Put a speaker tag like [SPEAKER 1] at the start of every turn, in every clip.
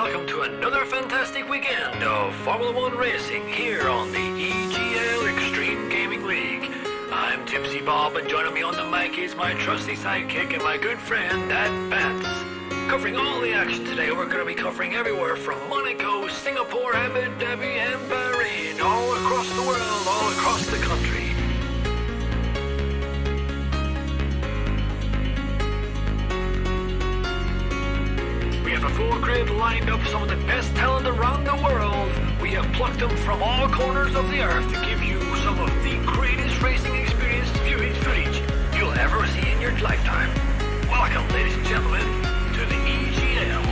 [SPEAKER 1] welcome to another fantastic weekend of Formula 1 racing here on the EGL Extreme Gaming League. I'm Tipsy Bob, and joining me on the mic is my trusty sidekick and my good friend, Dad Bants. Covering all the action today, we're going to be covering everywhere from Monaco, Singapore, Abu Dhabi, and Bahrain, all across the world, all across the country. We have a full grid lined up, some of the best talent around the world. We have plucked them from all corners of the earth to give you some of the greatest racing experience footage you'll ever see in your lifetime. Welcome, ladies and gentlemen, to the EGL.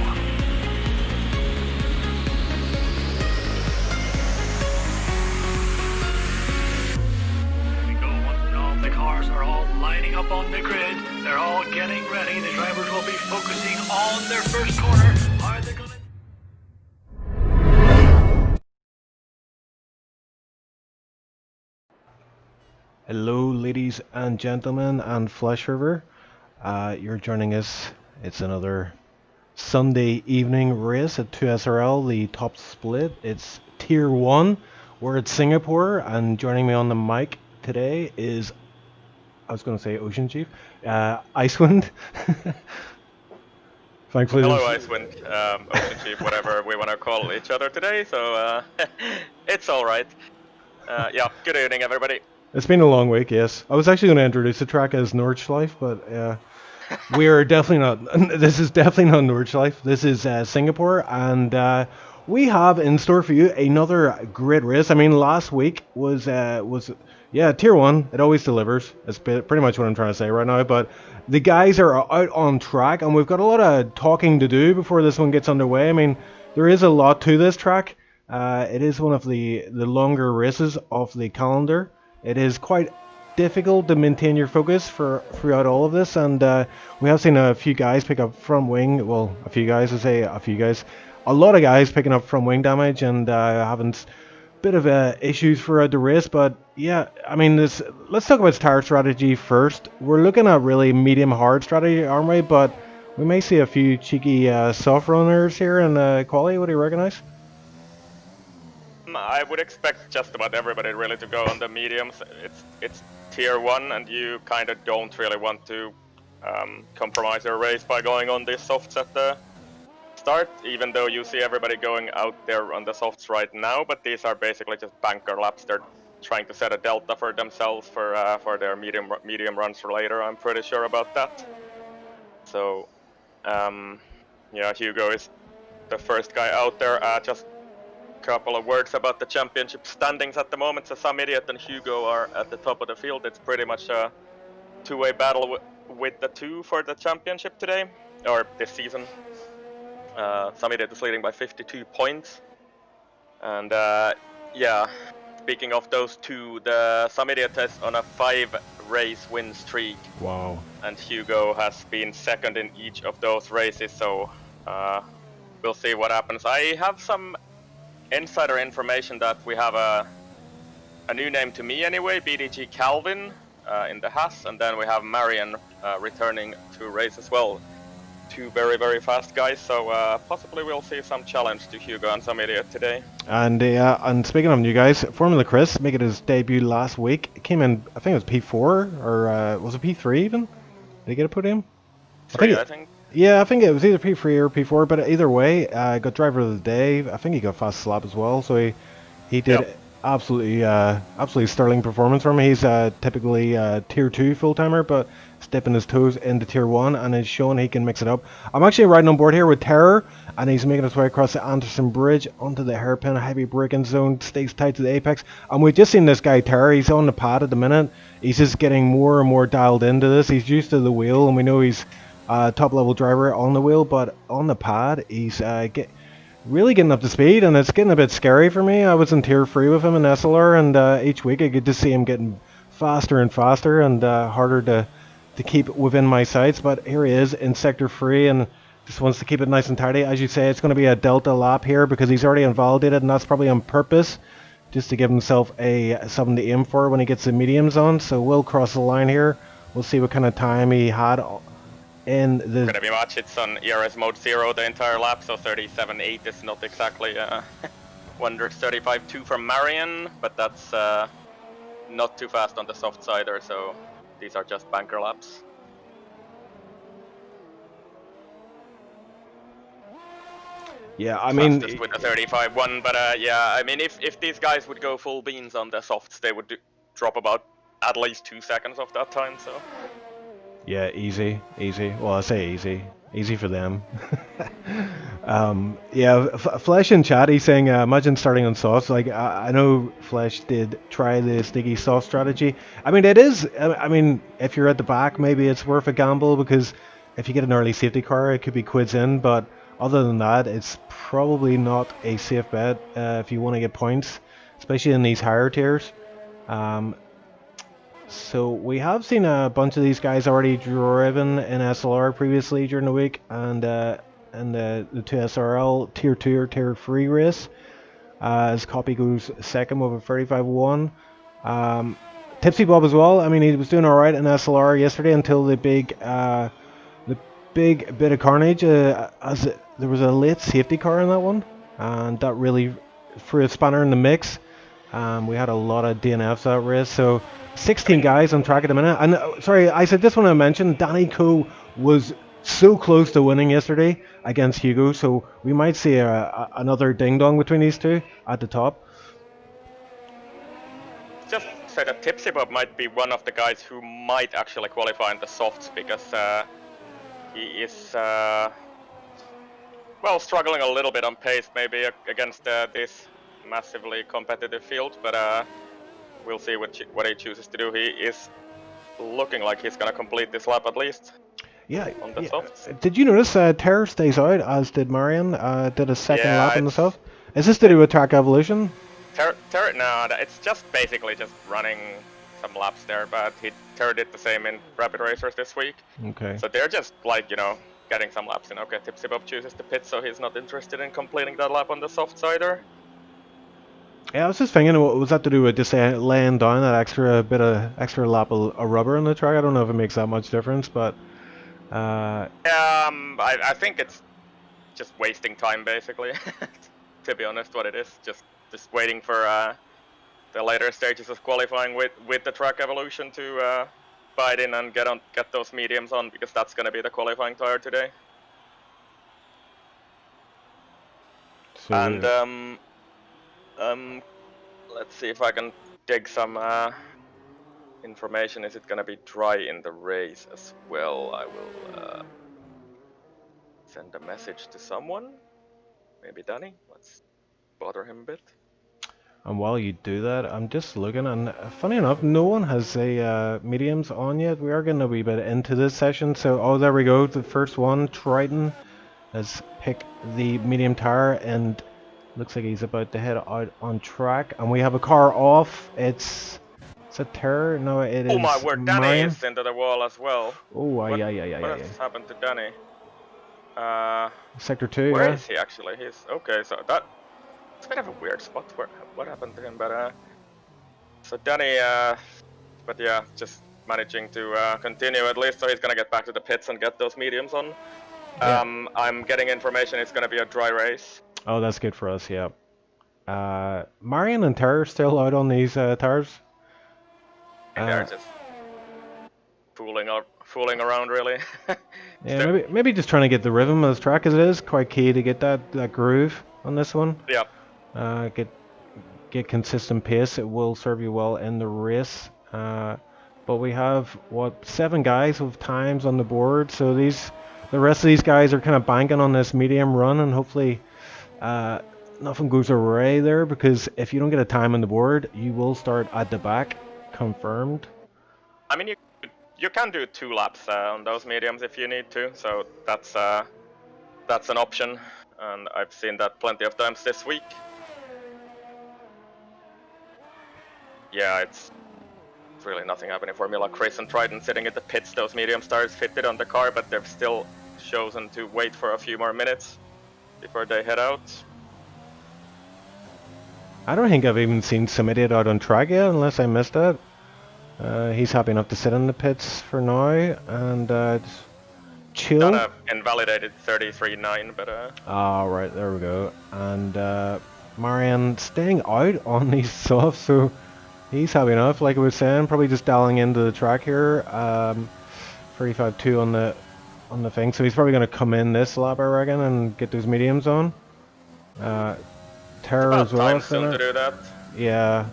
[SPEAKER 1] There we go, and all the cars are all lining up on the grid. They're all getting ready. The drivers will be focusing on their first corner. Are they gonna...
[SPEAKER 2] Hello ladies and gentlemen and Flash River. You're joining us. It's another Sunday evening race at 2SRL, the top split. It's Tier 1. We're at Singapore, and joining me on the mic today is, I was going to say Ocean Chief, Icewind. Thankfully,
[SPEAKER 3] hello Icewind, Ocean Chief, whatever we want to call each other today, so it's alright. Yeah, good evening everybody.
[SPEAKER 2] It's been a long week, yes. I was actually going to introduce the track as Nordschleife, but we are definitely not. This is definitely not Nordschleife. This is Singapore, and we have in store for you another great race. I mean, last week was Tier 1. It always delivers. It's pretty much what I'm trying to say right now. But the guys are out on track, and we've got a lot of talking to do before this one gets underway. I mean, there is a lot to this track. It is one of the longer races of the calendar. It is quite difficult to maintain your focus throughout all of this, and we have seen a few guys pick up front wing. Well, a few guys, I say a few guys. A lot of guys picking up front wing damage and having bit of issues throughout the race. But yeah, I mean, let's talk about tire strategy first. We're looking at really medium hard strategy, aren't we? But we may see a few cheeky soft runners here in quali. What do you recognize?
[SPEAKER 3] I would expect just about everybody really to go on the mediums. It's Tier 1, and you kind of don't really want to compromise your race by going on these softs at the start, even though you see everybody going out there on the softs right now. But these are basically just banker laps. They're trying to set a delta for themselves for their medium runs for later. I'm pretty sure about that. So yeah, Hugo is the first guy out there. Just couple of words about the championship standings at the moment. So Some Idiot and Hugo are at the top of the field. It's pretty much a two-way battle with the two for the championship today, or this season. Some Idiot is leading by 52 points. And yeah, speaking of those two, the Some Idiot is on a 5-race win streak.
[SPEAKER 2] Wow. And
[SPEAKER 3] Hugo has been second in each of those races, so we'll see what happens. I have some insider information that we have a new name to me anyway, BDG Calvin in the Haas, and then we have Marian returning to race as well. Two very, very fast guys, so possibly we'll see some challenge to Hugo and Some Idiot today.
[SPEAKER 2] And speaking of new guys, Formula Chris making his debut last week. It came in, I think it was P4, or was it P3 even? Did he get a podium?
[SPEAKER 3] I think.
[SPEAKER 2] Yeah, I think it was either P3 or P4, but either way, got driver of the day. I think he got fast slap as well, so he did absolutely sterling performance for him. He's typically Tier 2 full-timer, but he's dipping his toes into Tier 1 and is showing he can mix it up. I'm actually riding on board here with Terror, and he's making his way across the Anderson Bridge onto the hairpin, heavy braking zone, stays tight to the apex. And we've just seen this guy Terror. He's on the pad at the minute. He's just getting more and more dialed into this. He's used to the wheel, and we know he's top level driver on the wheel, but on the pad he's really getting up to speed, and it's getting a bit scary for me. I was in Tier 3 with him in SLR, and each week I get to see him getting faster and faster and harder to keep within my sights. But here he is in Sector 3 and just wants to keep it nice and tidy. As you say, it's going to be a delta lap here because he's already invalidated, and that's probably on purpose, just to give himself something to aim for when he gets the mediums on. So we'll cross the line here. We'll see what kind of time he had in the
[SPEAKER 3] Gonna be much. It's on ERS mode 0 the entire lap, so 37.8 is not exactly wonders. 35.2 from Marion, but that's not too fast on the soft sider, so these are just banker laps.
[SPEAKER 2] yeah, I mean,
[SPEAKER 3] Fastest with the 35.1, but yeah, I mean, if these guys would go full beans on the softs, they would drop about at least 2 seconds of that time, so.
[SPEAKER 2] yeah, easy. Well, I say easy for them. Yeah, Flesh in chat, he's saying, imagine starting on softs. Like, I know Flesh did try the sticky soft strategy. I mean, it is. I mean, if you're at the back, maybe it's worth a gamble because if you get an early safety car, it could be quids in. But other than that, it's probably not a safe bet if you want to get points, especially in these higher tiers. So we have seen a bunch of these guys already driven in SLR previously during the week, and the 2 SRL Tier 2 or Tier 3 race. As Copy goes second with a 35.1. Tipsy Bob as well. I mean, he was doing alright in SLR yesterday until the big bit of carnage. There was a late safety car in that one, and that really threw a spanner in the mix. We had a lot of DNFs that race, so 16 guys on track at the minute. And sorry, I just want to mention Danny Coe was so close to winning yesterday against Hugo, so we might see another ding dong between these two at the top.
[SPEAKER 3] Just say that Tipsy Bob might be one of the guys who might actually qualify in the softs because he is well, struggling a little bit on pace maybe against this massively competitive field, but we'll see what he chooses to do. He is looking like he's gonna complete this lap at least.
[SPEAKER 2] Yeah,
[SPEAKER 3] on the softs.
[SPEAKER 2] Did you notice Terror stays out, as did Marion, did a second lap on the soft? Is this to do with track evolution?
[SPEAKER 3] No, it's just basically just running some laps there, but Terror did the same in Rapid Racers this week.
[SPEAKER 2] Okay.
[SPEAKER 3] So they're just like, you know, getting some laps in. Okay, Tipsy Bob chooses to pit, so he's not interested in completing that lap on the soft sider.
[SPEAKER 2] Yeah, I was just thinking, was that to do with just laying down that extra lap of rubber on the track? I don't know if it makes that much difference, but
[SPEAKER 3] I think it's just wasting time basically. To be honest, what it is, just waiting for the later stages of qualifying with the track evolution to bite in and get those mediums on, because that's going to be the qualifying tire today. So and let's see if I can dig some information. Is it going to be dry in the race as well? I will send a message to someone, maybe Danny. Let's bother him a bit.
[SPEAKER 2] And while you do that, I'm just looking, and funny enough, no one has a mediums on yet. We are getting a wee bit into this session, so oh, there we go. The first one, Triton, has picked the medium tire, and looks like he's about to head out on track. And we have a car off. It's a Terror. No, it is.
[SPEAKER 3] Oh my word, Danny
[SPEAKER 2] Marion.
[SPEAKER 3] is into the wall as well.
[SPEAKER 2] Oh, what
[SPEAKER 3] has happened to Danny?
[SPEAKER 2] Sector 2.
[SPEAKER 3] Where is he actually? He's okay. So it's a bit of a weird spot. What happened to him? But so Danny, but yeah, just managing to continue at least. So he's gonna get back to the pits and get those mediums on. Yeah. I'm getting information it's gonna be a dry race.
[SPEAKER 2] Oh, that's good for us. Yeah. Marion and Terror still out on these tires.
[SPEAKER 3] They're just fooling around, really.
[SPEAKER 2] Yeah, maybe just trying to get the rhythm of this track, as it is quite key to get that groove on this one.
[SPEAKER 3] Yep.
[SPEAKER 2] Get consistent pace. It will serve you well in the race. But we have 7 guys with times on the board, so the rest of these guys are kind of banking on this medium run, and hopefully nothing goes awry there, because if you don't get a time on the board, you will start at the back, confirmed.
[SPEAKER 3] I mean, you can do 2 laps on those mediums if you need to, so that's an option, and I've seen that plenty of times this week. Yeah, it's really nothing happening. Formula Chris and Triton sitting at the pits, those medium stars fitted on the car, but they've still chosen to wait for a few more minutes before they head out.
[SPEAKER 2] I don't think I've even seen Summited out on track yet, unless I missed that. He's happy enough to sit in the pits for now, and chill.
[SPEAKER 3] Done a invalidated 33.9, but
[SPEAKER 2] Ah, right, there we go. And Marian staying out on these softs, so he's happy enough. Like I was saying, probably just dialing into the track here. 35.2 on the thing, so he's probably going to come in this lap, I reckon, and get those mediums on. Terror
[SPEAKER 3] about
[SPEAKER 2] as well.
[SPEAKER 3] time soon to do that.
[SPEAKER 2] Yeah.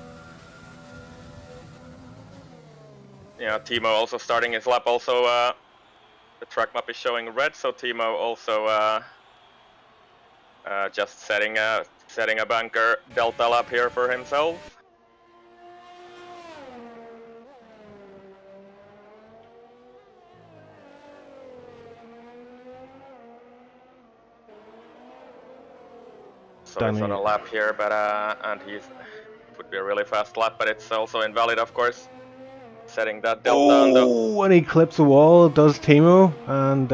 [SPEAKER 3] Yeah, Timo also starting his lap. Also, the track map is showing red, so Timo also just setting a bunker delta lap here for himself. So he's on a lap here, but and it would be a really fast lap, but it's also invalid, of course. Setting that delta on the...
[SPEAKER 2] when he clips the wall, it does Timo, and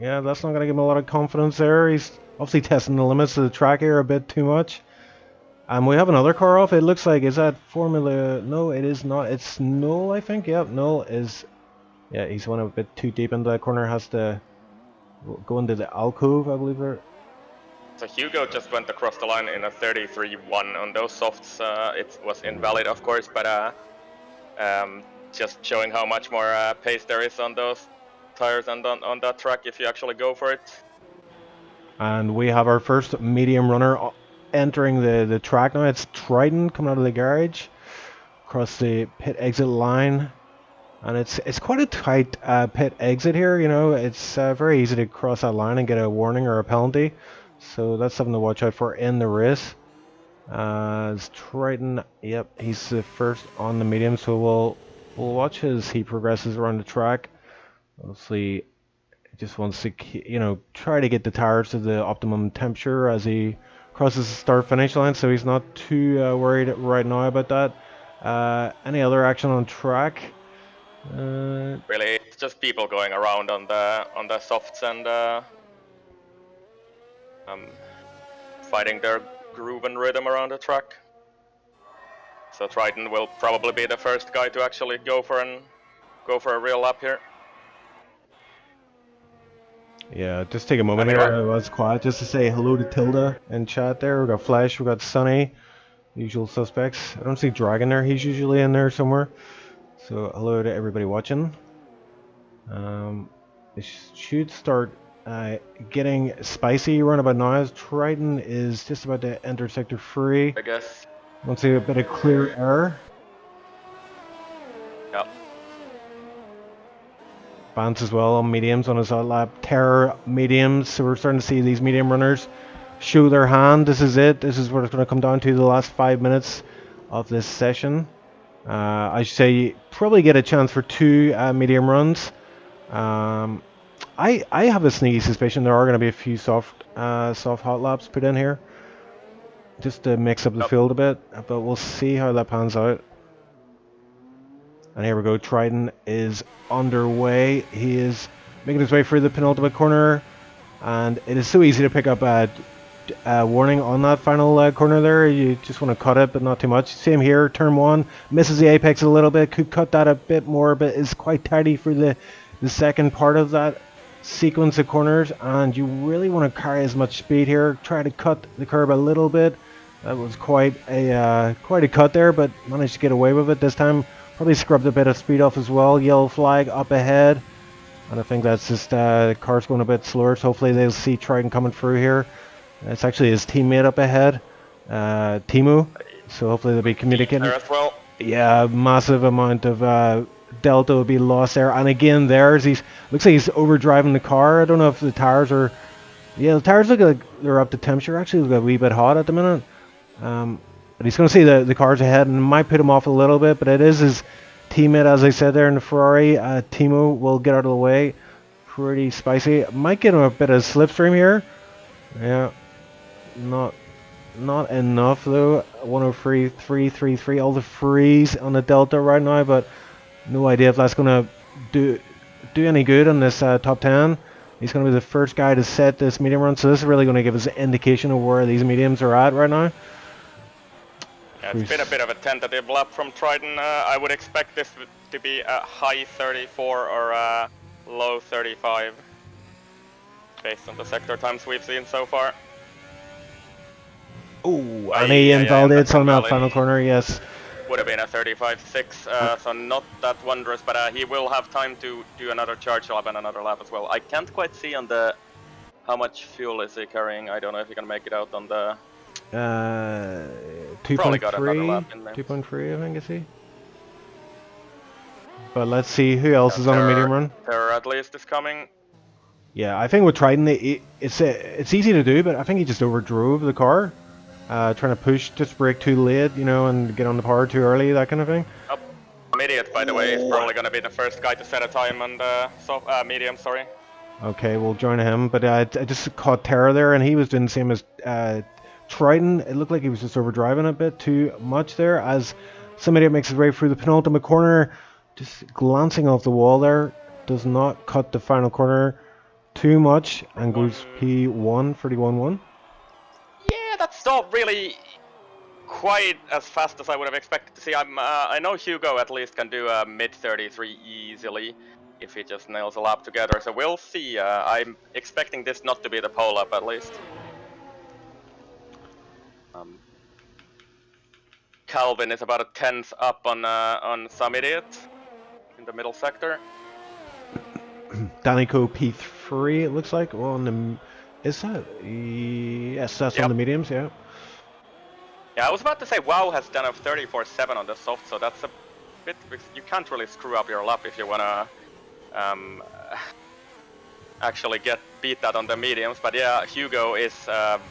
[SPEAKER 2] yeah, that's not going to give him a lot of confidence there. He's obviously testing the limits of the track here a bit too much. And we have another car off. It looks like, is that Formula? No, it is not. It's Null, I think. Yep, Null is... Yeah, he's went a bit too deep into that corner. Has to go into the alcove, I believe.
[SPEAKER 3] So Hugo just went across the line in a 33.1 on those softs. It was invalid, of course, but just showing how much more pace there is on those tires and on that track if you actually go for it.
[SPEAKER 2] And we have our first medium runner entering the track now. It's Triton coming out of the garage across the pit exit line, and it's quite a tight pit exit here. You know, it's very easy to cross that line and get a warning or a penalty, so that's something to watch out for in the race. It's Triton, yep, he's the first on the medium, so we'll watch as he progresses around the track. Obviously, he just wants to, you know, try to get the tires to the optimum temperature as he crosses the start-finish line, so he's not too worried right now about that. Any other action on track?
[SPEAKER 3] Really, it's just people going around on the softs and fighting their groove and rhythm around the track. So Triton will probably be the first guy to actually go for a real lap here.
[SPEAKER 2] Yeah, just take a moment here. I was quiet just to say hello to Tilda in chat there. We got Flash, we got Sunny, usual suspects. I don't see Dragon there. He's usually in there somewhere. So hello to everybody watching. It should start getting spicy around about now as Triton is just about to enter sector 3.
[SPEAKER 3] I guess.
[SPEAKER 2] Want to see a bit of clear air.
[SPEAKER 3] Yep.
[SPEAKER 2] Vance as well on mediums on his outlap. Terror mediums, so we're starting to see these medium runners show their hand. This is it. This is what it's going to come down to the last 5 minutes of this session. I should say you probably get a chance for 2 medium runs. I have a sneaky suspicion there are going to be a few soft hot laps put in here, just to mix up the field a bit, but we'll see how that pans out. And here we go, Triton is underway. He is making his way through the penultimate corner, and it is so easy to pick up a warning on that final corner there. You just want to cut it, but not too much. Same here, turn 1, misses the apex a little bit, could cut that a bit more, but is quite tidy for the second part of that sequence of corners, and you really want to carry as much speed here. Try to cut the curb a little bit. That was quite a cut there, but managed to get away with it this time. Probably scrubbed a bit of speed off as well. Yellow flag up ahead, and I think that's just the car's going a bit slower, so hopefully they'll see Triton coming through here. It's actually his teammate up ahead, Timo, so hopefully they'll be communicating.
[SPEAKER 3] There as well.
[SPEAKER 2] Yeah, massive amount of delta will be lost there, and again looks like he's overdriving the car. I don't know if the tires are, yeah, the tires look like they're up to temperature. Actually look a wee bit hot at the minute, but he's going to see the cars ahead and might put him off a little bit, but it is his teammate, as I said there in the Ferrari. Timo will get out of the way. Pretty spicy. Might get him a bit of slipstream here. Yeah, not enough though. 103.333, all the frees on the delta right now, but no idea if that's going to do any good on this top 10. He's going to be the first guy to set this medium run, so this is really going to give us an indication of where these mediums are at right now.
[SPEAKER 3] Yeah, it's been a bit of a tentative lap from Triton. I would expect this to be a high 34 or a low 35. based on the sector times we've seen so far.
[SPEAKER 2] Oh, and he invalidates on that final corner, yes.
[SPEAKER 3] Would have been a 35.6, so not that wondrous, but he will have time to do another charge lap and another lap as well. I can't quite see on the how much fuel is he carrying. I don't know if he can make it out on the
[SPEAKER 2] 2.3, 2.3 I think is he. But let's see who else is on a medium run.
[SPEAKER 3] Terror at least is coming.
[SPEAKER 2] Yeah, I think with Triton it's easy to do, but I think he just overdrove the car. Trying to push, just brake too late, you know, and get on the power too early, that kind of thing.
[SPEAKER 3] Oh, immediate, by the way, is probably going to be the first guy to set a time on the medium, sorry.
[SPEAKER 2] Okay, we'll join him, but I just caught Terra there, and he was doing the same as Triton. It looked like he was just overdriving a bit too much there, as somebody makes his way through the penultimate corner, just glancing off the wall there, does not cut the final corner too much, and goes P1, 31.1.
[SPEAKER 3] Yeah, that's not really quite as fast as I would have expected to see. I know Hugo at least can do a mid 33 easily if he just nails a lap together. So we'll see. I'm expecting this not to be the pole lap at least. Calvin is about a 10th up on some idiot in the middle sector.
[SPEAKER 2] Danico P3 it looks like. Well, on the is that? Yes, that's on the mediums, yeah.
[SPEAKER 3] Yeah, I was about to say WoW has done a 34.7 on the soft, so that's a bit. You can't really screw up your lap if you wanna actually beat that on the mediums. But yeah, Hugo is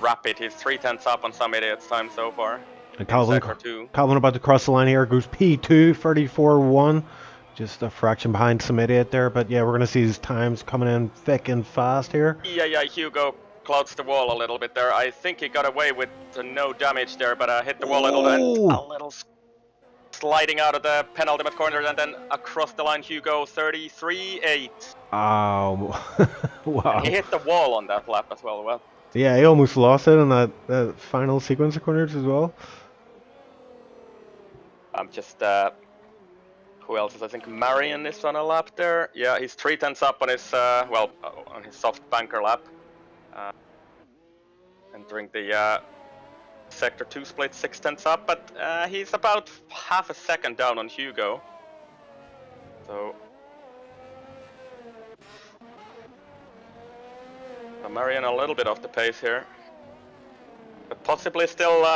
[SPEAKER 3] rapid. He's 3/10 up on some idiot's time so far.
[SPEAKER 2] And Calvin about to cross the line here. Goes P2, 34.1. Just a fraction behind some idiot there, but yeah, we're gonna see his times coming in thick and fast here.
[SPEAKER 3] Yeah, Hugo clouds the wall a little bit there. I think he got away with no damage there, but hit the wall a little sliding out of the penultimate corner, and then across the line, Hugo 33.8.
[SPEAKER 2] Oh, wow!
[SPEAKER 3] And he hit the wall on that lap as well.
[SPEAKER 2] Yeah, he almost lost it on that final sequence of corners as well.
[SPEAKER 3] I'm just. Who else is? I think Marion is on a lap there. Yeah, he's 3/10 up on his on his soft banker lap. Entering the sector 2 split 6/10 up, but he's about half a second down on Hugo. So Marion a little bit off the pace here, but possibly still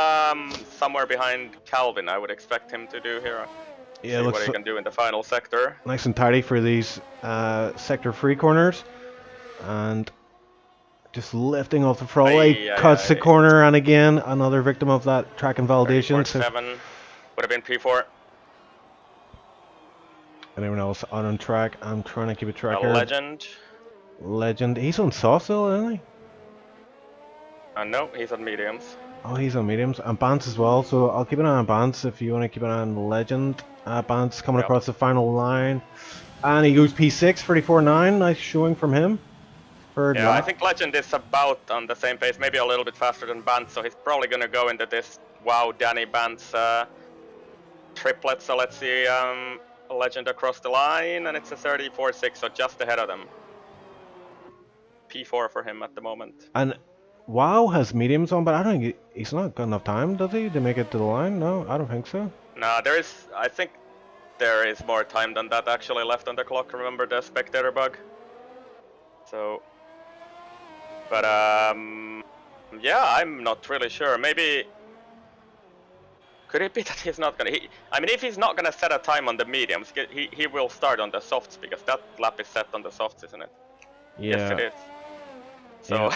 [SPEAKER 3] somewhere behind Calvin. I would expect him to do here.
[SPEAKER 2] Yeah,
[SPEAKER 3] see what he can do in the final sector.
[SPEAKER 2] Nice and tidy for these sector 3 corners, and just lifting off the throttle, cuts the corner, and again another victim of that track invalidation.
[SPEAKER 3] 7 would have been P4.
[SPEAKER 2] Anyone else on track? I'm trying to keep a track here.
[SPEAKER 3] Legend.
[SPEAKER 2] He's on soft still, isn't he?
[SPEAKER 3] No, he's on mediums.
[SPEAKER 2] Oh, he's on mediums and Bance as well. So I'll keep an eye on Bance if you want to keep an eye on Legend. Bance coming across the final line, and he goes P6, 34.9. Nice showing from him.
[SPEAKER 3] Yeah, I think Legend is about on the same pace, maybe a little bit faster than Bance, so he's probably going to go into this WoW Danny Bance triplet. So let's see, Legend across the line, and it's a 34.6, so just ahead of them. P4 for him at the moment.
[SPEAKER 2] And WoW has mediums on, but I don't think he's not got enough time, does he, to make it to the line? No, I don't think so.
[SPEAKER 3] No, I think there is more time than that actually left on the clock. Remember the spectator bug? So, but yeah, I'm not really sure. Maybe could it be that he's not gonna? I mean, if he's not gonna set a time on the mediums, he will start on the softs, because that lap is set on the softs, isn't it?
[SPEAKER 2] Yeah.
[SPEAKER 3] Yes, it is. So.
[SPEAKER 2] Yeah.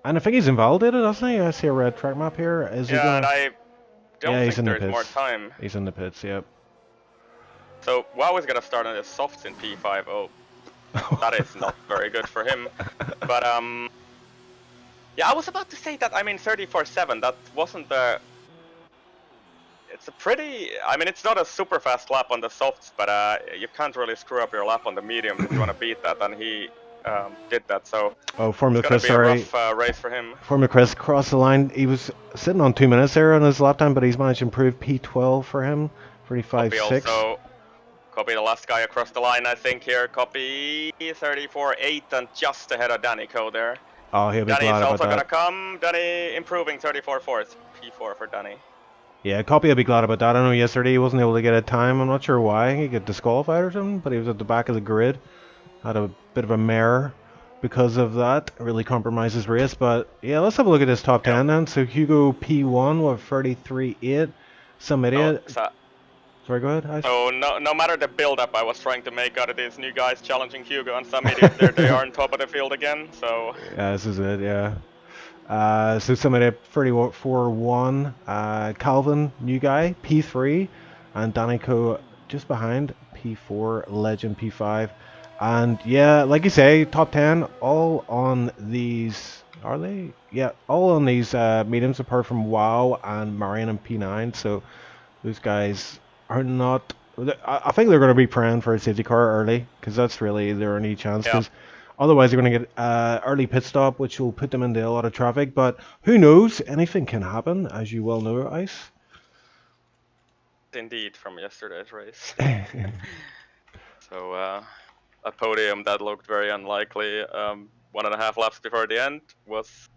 [SPEAKER 2] And I think he's invalidated, doesn't he? I see a red track map here. Is he gonna...
[SPEAKER 3] and I don't think there's more time.
[SPEAKER 2] He's in the pits, yep.
[SPEAKER 3] So WoW is gonna start on the softs in P5. Oh, that is not very good for him. But yeah, I was about to say that. I mean, 34.7. That wasn't the. It's a pretty. I mean, it's not a super fast lap on the softs, but you can't really screw up your lap on the mediums if you want to beat that, and he did that. So
[SPEAKER 2] Formula Chris,
[SPEAKER 3] it's gonna be a rough race for him.
[SPEAKER 2] Formula Chris crossed the line. He was sitting on 2 minutes there on his lap time, but he's managed to improve P12 for him, 35.6.
[SPEAKER 3] Also Copy the last guy across the line, I think here. Copy 34.8 and just ahead of Danico there.
[SPEAKER 2] Oh, he'll be
[SPEAKER 3] Danny's
[SPEAKER 2] glad about
[SPEAKER 3] also gonna
[SPEAKER 2] that.
[SPEAKER 3] come. Danny improving 34.4th. P4 for Danny.
[SPEAKER 2] Yeah, Copy will be glad about that. I know yesterday he wasn't able to get a time. I'm not sure why. He got disqualified or something, but he was at the back of the grid. Had a bit of a mare because of that. It really compromised his race. But yeah, let's have a look at this top 10 then. So Hugo P1 with 33.8. Some idiot. Sorry, go ahead.
[SPEAKER 3] So no matter the build-up I was trying to make out of these new guys challenging Hugo and some idiot, there they are on top of the field again. So
[SPEAKER 2] yeah, this is it. Yeah. So somebody at 34.1. Calvin, new guy, P3, and Danico just behind, P4, Legend P5. And yeah, like you say, top 10, all on these, are they? Yeah, all on these mediums apart from WoW and Marion and P9. So those guys are not, I think they're going to be praying for a safety car early, because that's really their only chance. Because otherwise they're going to get early pit stop, which will put them into a lot of traffic. But who knows? Anything can happen, as you well know, Ice.
[SPEAKER 3] Indeed, from yesterday's race. So a podium that looked very unlikely 1.5 laps before the end was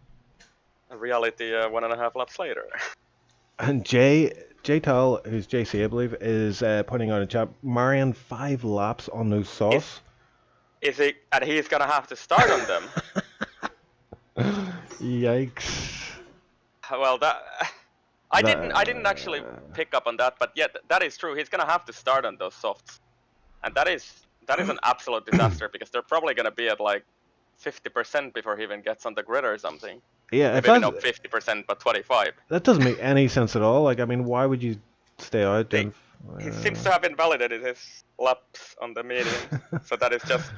[SPEAKER 3] a reality 1.5 laps later.
[SPEAKER 2] And Tal, who's JC, I believe, is pointing out in chat, Marion 5 laps on those softs.
[SPEAKER 3] Is he? And he's gonna have to start on them.
[SPEAKER 2] Yikes.
[SPEAKER 3] Well, I didn't actually pick up on that, but yeah, that is true. He's gonna have to start on those softs, and that is an absolute disaster because they're probably gonna be at like 50% before he even gets on the grid or something.
[SPEAKER 2] Yeah,
[SPEAKER 3] maybe not 50%, but 25.
[SPEAKER 2] That doesn't make any sense at all. Like, I mean, why would you stay out?
[SPEAKER 3] He seems to have invalidated his laps on the medium, so that is just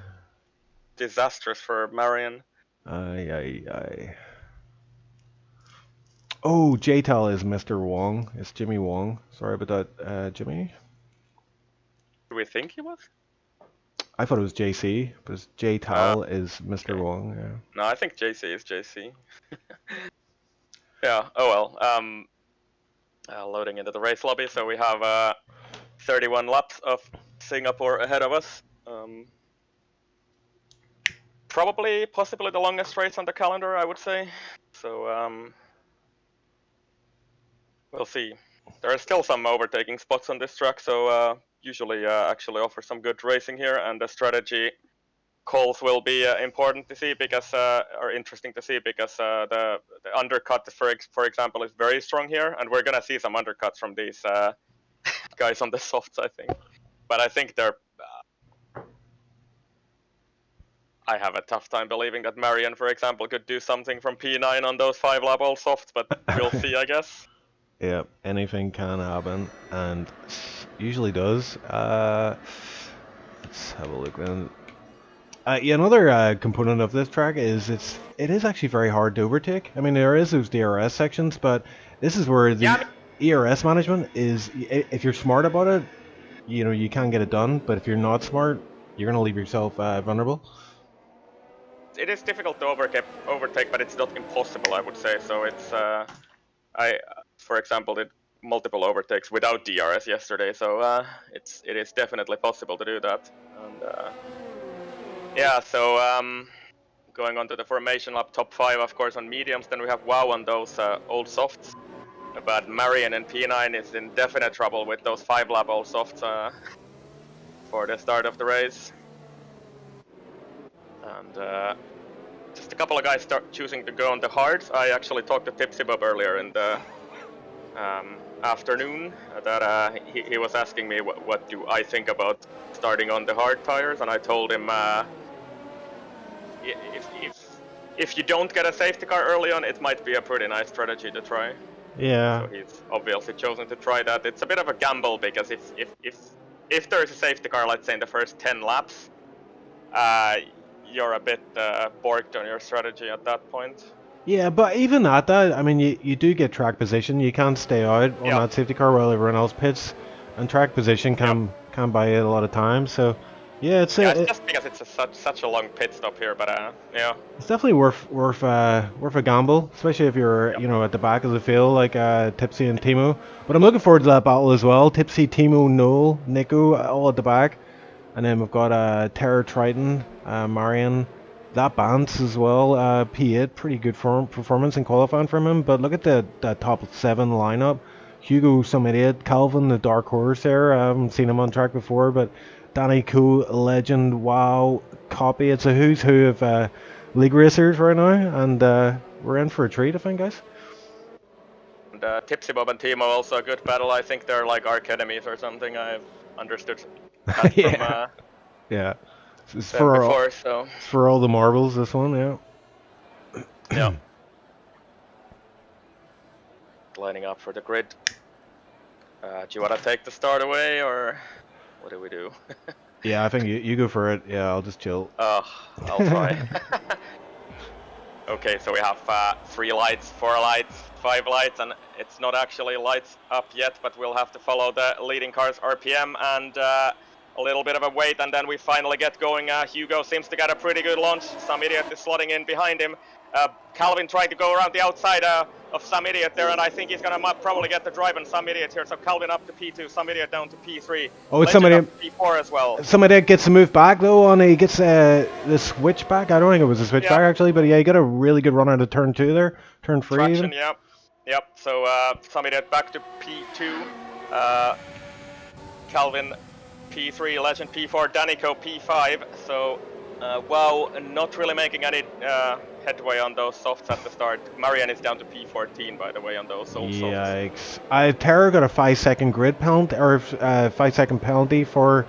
[SPEAKER 3] disastrous for Marion.
[SPEAKER 2] Aye. Oh, J-Tal is Mr. Wong. It's Jimmy Wong. Sorry about that, Jimmy.
[SPEAKER 3] Do we think he was?
[SPEAKER 2] I thought it was JC, but J-Tal is Mr. Wong. Yeah.
[SPEAKER 3] No, I think JC is JC. Yeah. Oh well. Loading into the race lobby, so we have 31 laps of Singapore ahead of us. Probably, possibly the longest race on the calendar, I would say. So we'll see. There are still some overtaking spots on this track, so usually actually offer some good racing here, and the strategy calls will be important to see because, or interesting to see because the undercut, for example, is very strong here, and we're gonna see some undercuts from these guys on the softs, I think. But I think they're. I have a tough time believing that Marion, for example, could do something from P9 on those 5-lap all softs, but we'll see, I guess.
[SPEAKER 2] Yeah, anything can happen, and usually does. Let's have a look then. Yeah, another component of this track is it is actually very hard to overtake. I mean, there is those DRS sections, but this is where the ERS management is. If you're smart about it, you know, you can get it done. But if you're not smart, you're gonna leave yourself vulnerable.
[SPEAKER 3] It is difficult to overtake, but it's not impossible, I would say. So it's I, for example, did multiple overtakes without DRS yesterday, so it is definitely possible to do that. And yeah, so going on to the formation lap, top 5, of course, on mediums. Then we have WoW on those old softs. But Marion and P9 is in definite trouble with those 5-lap old softs for the start of the race. And just a couple of guys start choosing to go on the hards. I actually talked to Tipsy Bob earlier in the afternoon that he was asking me what do I think about starting on the hard tires, and I told him if you don't get a safety car early on, it might be a pretty nice strategy to try.
[SPEAKER 2] Yeah.
[SPEAKER 3] So he's obviously chosen to try that. It's a bit of a gamble because if there is a safety car, let's say in the first 10 laps, you're a bit borked on your strategy at that point.
[SPEAKER 2] Yeah, but even at that, I mean, you do get track position. You can't stay out on that safety car while everyone else pits, and track position can buy you a lot of time. So, Yeah, it's
[SPEAKER 3] Yeah, it's just because it's such a long pit stop here, but yeah.
[SPEAKER 2] it's definitely worth a gamble, especially if you're
[SPEAKER 3] Yep.
[SPEAKER 2] you know at the back of the field like Tipsy and Timo. But I'm looking forward to that battle as well. Tipsy, Timo, Noel, Nico, all at the back, and then we've got Terror Triton, Marion, that Bance as well. P8, pretty good performance in qualifying from him. But look at the top 7 lineup. Hugo, some idiot. Calvin, the dark horse there. I haven't seen him on track before, but Danny Cool, legend. Wow, copy. It's a who's who of league racers right now, and we're in for a treat, I think, guys.
[SPEAKER 3] And Tipsy Bob and Timo also a good battle. I think they're like arch enemies or something. I've understood that from
[SPEAKER 2] Yeah. It's
[SPEAKER 3] them
[SPEAKER 2] for
[SPEAKER 3] before. So
[SPEAKER 2] it's for all the marbles. This one, yeah.
[SPEAKER 3] yeah. Lining up for the grid. Do you want to take the start away, or what do we do?
[SPEAKER 2] Yeah, I think you go for it. Yeah, I'll just chill.
[SPEAKER 3] I'll try. Okay, so we have 3 lights, 4 lights, 5 lights, and it's not actually lights up yet, but we'll have to follow the leading car's RPM and a little bit of a wait, and then we finally get going. Hugo seems to get a pretty good launch. Some idiot is slotting in behind him. Calvin trying to go around the outside of Some Idiot there, and I think he's gonna probably get the drive on Some Idiot here. So Calvin up to P2, Some Idiot down to P3.
[SPEAKER 2] Oh, it's Some Idiot.
[SPEAKER 3] P4 as well.
[SPEAKER 2] Some Idiot gets to move back though, and he gets the switchback. I don't think it was a switchback actually, but yeah, he got a really good run out of turn 2 there, turn 3
[SPEAKER 3] Traction,
[SPEAKER 2] even.
[SPEAKER 3] Yep. So Some Idiot back to P2. Calvin P3, Legend P4, Danico P5. So wow, not really making any headway on those softs at the start. Marianne is down to P14 by the way on those old softs.
[SPEAKER 2] Yikes! Terror got a 5-second grid penalty or 5-second penalty for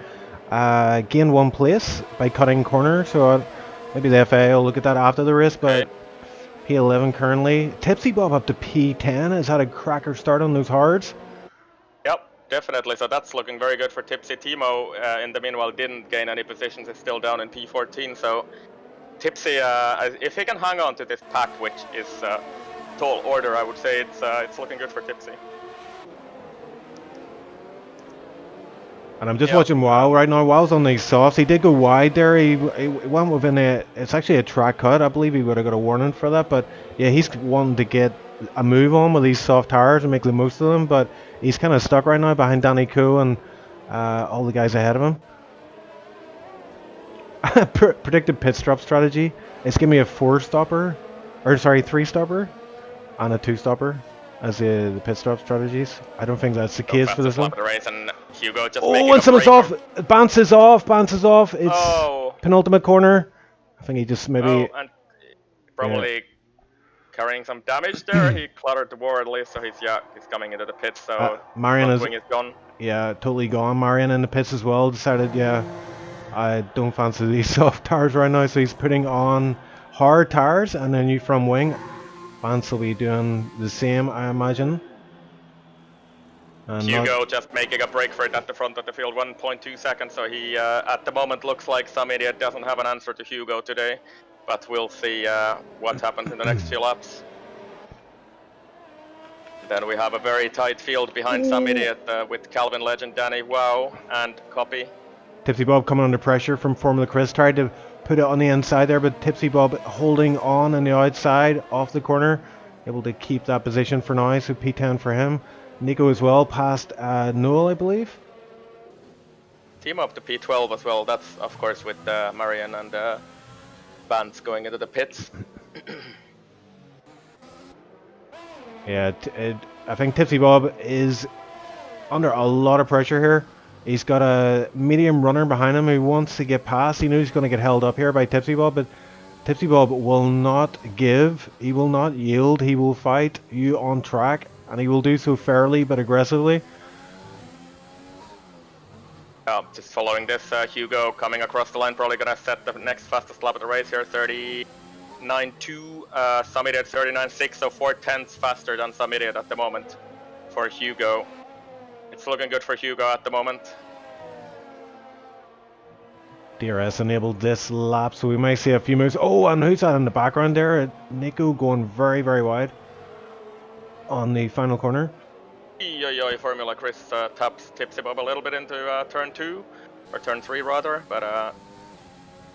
[SPEAKER 2] gain 1 place by cutting corner. So maybe the FA will look at that after the race. But P11 currently. Tipsy Bob up to P10 has had a cracker start on those hards.
[SPEAKER 3] Definitely, so that's looking very good for Tipsy. Timo, in the meanwhile, didn't gain any positions, is still down in P14, so Tipsy, if he can hang on to this pack, which is tall order, I would say it's looking good for Tipsy.
[SPEAKER 2] And I'm just watching Wow right now. Wow's on these softs. He did go wide there. He went within it's actually a track cut. I believe he would have got a warning for that, but yeah, he's wanting to get a move on with these soft tires and make the most of them, but he's kind of stuck right now behind Danny Koo and all the guys ahead of him. Predicted pit stop strategy. It's giving me a 3-stopper and a 2-stopper as the pit stop strategies. I don't think that's the case for this one.
[SPEAKER 3] Race and Hugo just
[SPEAKER 2] and someone's off. Bounces off. It's penultimate corner. I think he just maybe.
[SPEAKER 3] And probably carrying some damage there. He cluttered the board at least, so he's coming into the pits. So
[SPEAKER 2] Marion is
[SPEAKER 3] gone.
[SPEAKER 2] Yeah, totally gone. Marion in the pits as well. Decided, I don't fancy these soft tires right now, so he's putting on hard tires and then from wing. Vance will be doing the same, I imagine. And
[SPEAKER 3] Hugo just making a break for it at the front of the field, 1.2 seconds. So he, at the moment, looks like Some Idiot doesn't have an answer to Hugo today. But we'll see what happens in the next few laps. Then we have a very tight field behind Some Idiot with Calvin, Legend, Danny, Wow, and Copy.
[SPEAKER 2] Tipsy Bob coming under pressure from Formula Chris. Tried to put it on the inside there, but Tipsy Bob holding on the outside off the corner. Able to keep that position for now, so P10 for him. Nico as well, past Noel, I believe.
[SPEAKER 3] Team up to P12 as well. That's, of course, with Marian and Vance going into the pits.
[SPEAKER 2] Yeah, I think Tipsy Bob is under a lot of pressure here. He's got a medium runner behind him who wants to get past. He knows he's going to get held up here by Tipsy Bob, but Tipsy Bob will not give. He will not yield. He will fight you on track, and he will do so fairly but aggressively.
[SPEAKER 3] Just following this, Hugo coming across the line, probably going to set the next fastest lap of the race here, 39.2, Some Idiot 39.6, so 4/10 faster than Some Idiot at the moment for Hugo. It's looking good for Hugo at the moment.
[SPEAKER 2] DRS enabled this lap, so we might see a few moves. Oh, and who's that in the background there? Nico going very, very wide on the final corner.
[SPEAKER 3] Formula Chris taps Tipsy Bob a little bit into turn 2. or turn 3 rather, but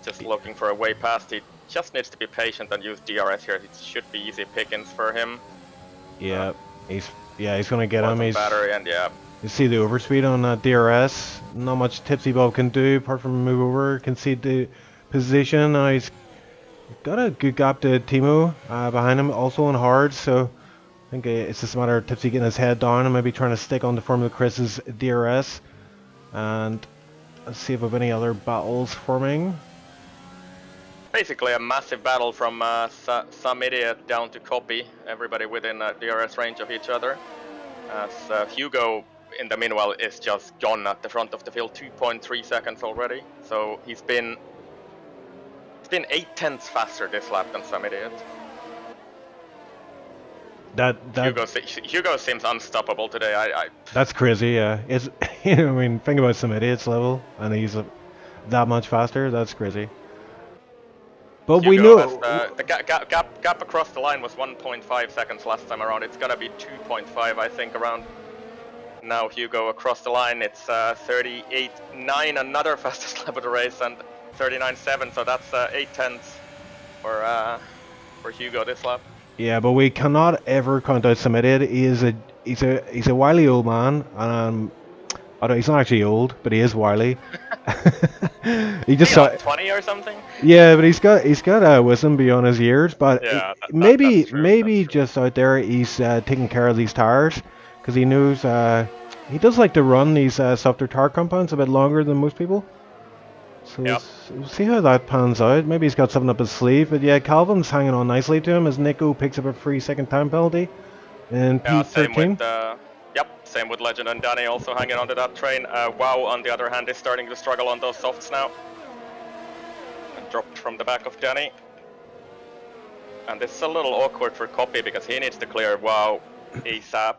[SPEAKER 3] just looking for a way past. He just needs to be patient and use DRS here. It should be easy pickings for him.
[SPEAKER 2] Yeah, he's gonna get him. He's
[SPEAKER 3] battery and yeah.
[SPEAKER 2] You see the overspeed on DRS. Not much Tipsy Bob can do apart from move over, concede the position. He's got a good gap to Timo behind him, also on hard. So I think it's just a matter of Tipsy getting his head down and maybe trying to stick on the Formula Chris's DRS. And let's see if we have any other battles forming.
[SPEAKER 3] Basically a massive battle from some idiot down to Copy, everybody within DRS range of each other. As Hugo, in the meanwhile, is just gone at the front of the field, 2.3 seconds already. So he's been 8/10 faster this lap than some idiot. Hugo seems unstoppable today.
[SPEAKER 2] That's crazy. Yeah, it's I mean, think about some idiots level, and he's that much faster. That's crazy. But
[SPEAKER 3] Hugo
[SPEAKER 2] we know
[SPEAKER 3] the gap across the line was 1.5 seconds last time around. It's gonna be 2.5, I think, around now. Hugo across the line. It's 38.9, another fastest lap of the race, and 39.7. So that's 8/10 for Hugo this lap.
[SPEAKER 2] Yeah, but we cannot ever count out some idiot. He's a wily old man, and although he's not actually old, but he is wily. He just saw
[SPEAKER 3] 20 or something.
[SPEAKER 2] Yeah, but he's got wisdom beyond his years. But
[SPEAKER 3] yeah,
[SPEAKER 2] maybe just out there he's taking care of these tires because he knows he does like to run these softer tire compounds a bit longer than most people. So we'll see how that pans out. Maybe he's got something up his sleeve. But yeah, Calvin's hanging on nicely to him as Nico picks up a 3-second time penalty in P13.
[SPEAKER 3] Same with Legend and Danny also hanging onto that train. WoW, on the other hand, is starting to struggle on those softs now. And dropped from the back of Danny. And this is a little awkward for Copy because he needs to clear WoW ASAP.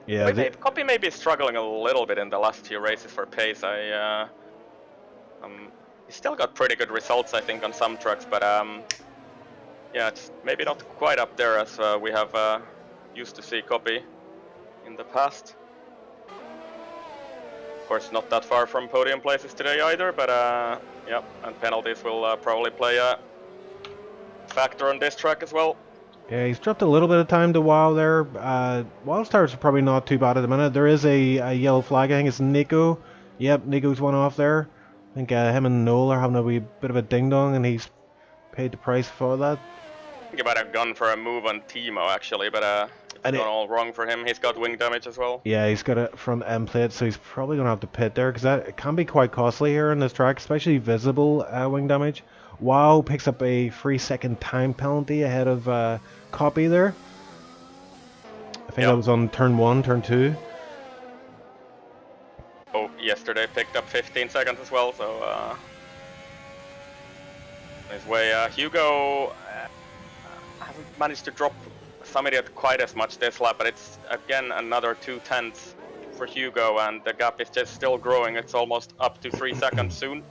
[SPEAKER 2] Yeah,
[SPEAKER 3] Copy may be struggling a little bit in the last few races for pace. He's still got pretty good results, I think, on some trucks, but yeah, it's maybe not quite up there as we have used to see Copy in the past. Of course, not that far from podium places today either, but yeah, and penalties will probably play a factor on this track as well.
[SPEAKER 2] Yeah, he's dropped a little bit of time to WoW there. WoW stars are probably not too bad at the minute. There is a yellow flag. I think it's Nico. Yep, Nico's one off there. I think him and Noel are having a wee bit of a ding-dong, and he's paid the price for that.
[SPEAKER 3] I think he might have gone for a move on Timo actually, but it's gone all wrong for him. He's got wing damage as well.
[SPEAKER 2] Yeah, he's got it from end plate, so he's probably going to have to pit there, because it can be quite costly here in this track, especially visible wing damage. WoW picks up a 3-second time penalty ahead of Copy there. I think that was on turn 1, turn 2.
[SPEAKER 3] Oh, yesterday picked up 15 seconds as well, so his way. Hugo hasn't managed to drop some idiot quite as much this lap, but it's again another 2/10 for Hugo, and the gap is just still growing. It's almost up to 3 seconds soon.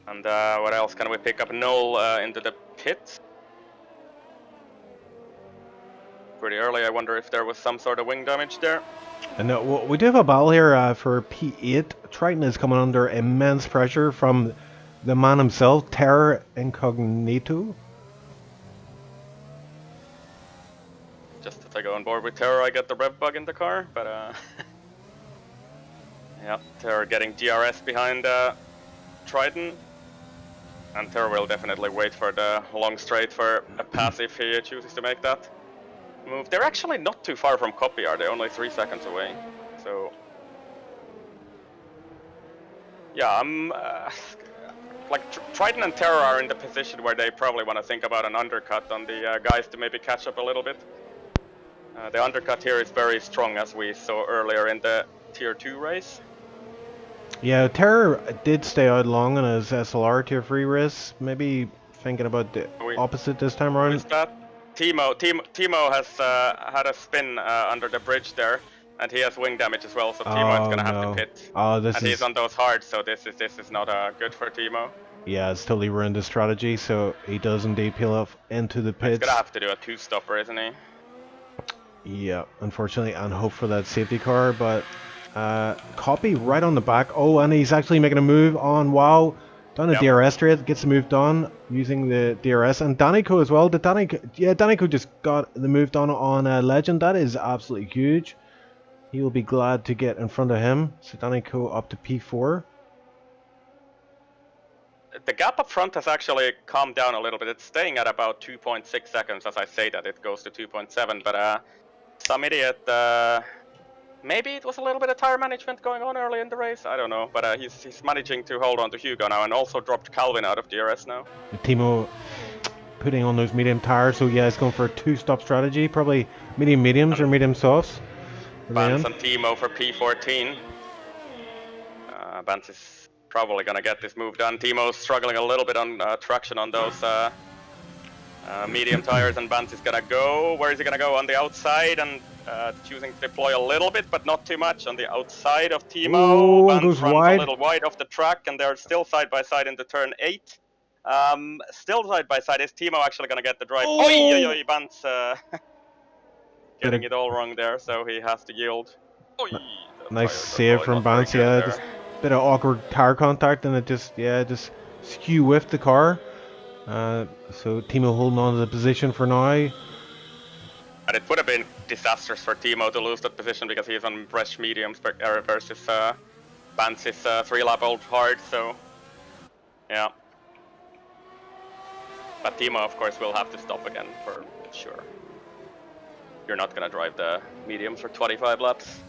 [SPEAKER 3] And what else can we pick up? Noel into the pit. Pretty early. I wonder if there was some sort of wing damage there.
[SPEAKER 2] And we do have a battle here for P8. Triton is coming under immense pressure from the man himself, Terror Incognito.
[SPEAKER 3] Just as I go on board with Terror, I get the rev bug in the car, but yeah, Terror getting DRS behind Triton. And Terror will definitely wait for the long straight for a pass if he chooses to make that move. They're actually not too far from Copy, are they? Only 3 seconds away. So yeah, I'm like Triton and Terror are in the position where they probably want to think about an undercut on the guys to maybe catch up a little bit. The undercut here is very strong, as we saw earlier in the Tier 2 race.
[SPEAKER 2] Yeah, Terror did stay out long in his SLR Tier 3 race. Maybe thinking about the opposite this time around.
[SPEAKER 3] Is that Timo has had a spin under the bridge there, and he has wing damage as well. So Timo is gonna have to pit.
[SPEAKER 2] Oh,
[SPEAKER 3] and he's on those hards, so this is not good for Timo.
[SPEAKER 2] Yeah, it's totally ruined his strategy, so he does indeed peel off into the
[SPEAKER 3] He's
[SPEAKER 2] pits.
[SPEAKER 3] gonna have to do a two-stopper, isn't he?
[SPEAKER 2] Yeah, unfortunately, and hope for that safety car, but copy right on the back. Oh, and he's actually making a move on, wow, down the
[SPEAKER 3] Yep.
[SPEAKER 2] DRS straight, gets the move done using the DRS, and Danico as well. Did Danico, yeah, Danico just got the move done on Legend. That is absolutely huge. He will be glad to get in front of him. So Danico up to P4.
[SPEAKER 3] The gap up front has actually calmed down a little bit. It's staying at about 2.6 seconds as I say that. It goes to 2.7, but some idiot, maybe it was a little bit of tire management going on early in the race, I don't know. But he's managing to hold on to Hugo now and also dropped Calvin out of DRS now.
[SPEAKER 2] Timo putting on those medium tires, so yeah, he's going for a two-stop strategy, probably mediums or medium softs.
[SPEAKER 3] Vance and Timo for P14. Vance is probably gonna get this move done. Timo's struggling a little bit on traction on those medium tires, and Vance is gonna go. Where is he gonna go? On the outside, and choosing to deploy a little bit, but not too much on the outside of Timo.
[SPEAKER 2] Ooh,
[SPEAKER 3] Vance
[SPEAKER 2] goes
[SPEAKER 3] runs
[SPEAKER 2] wide.
[SPEAKER 3] a little wide off the track, and they're still side by side into turn 8. Still side by side. Is Timo actually gonna get the drive?
[SPEAKER 2] Oh!
[SPEAKER 3] Oi, Vance getting it all wrong there, so he has to yield. Oi,
[SPEAKER 2] nice save from Vance. Yeah, just a bit of awkward tire contact, and it just skew whiffed the car. So Timo holding on to the position for now.
[SPEAKER 3] And it would have been disastrous for Timo to lose that position because he's on fresh mediums versus Vance's 3-lap old hard, so yeah. But Timo, of course, will have to stop again for sure. You're not gonna drive the mediums for 25 laps.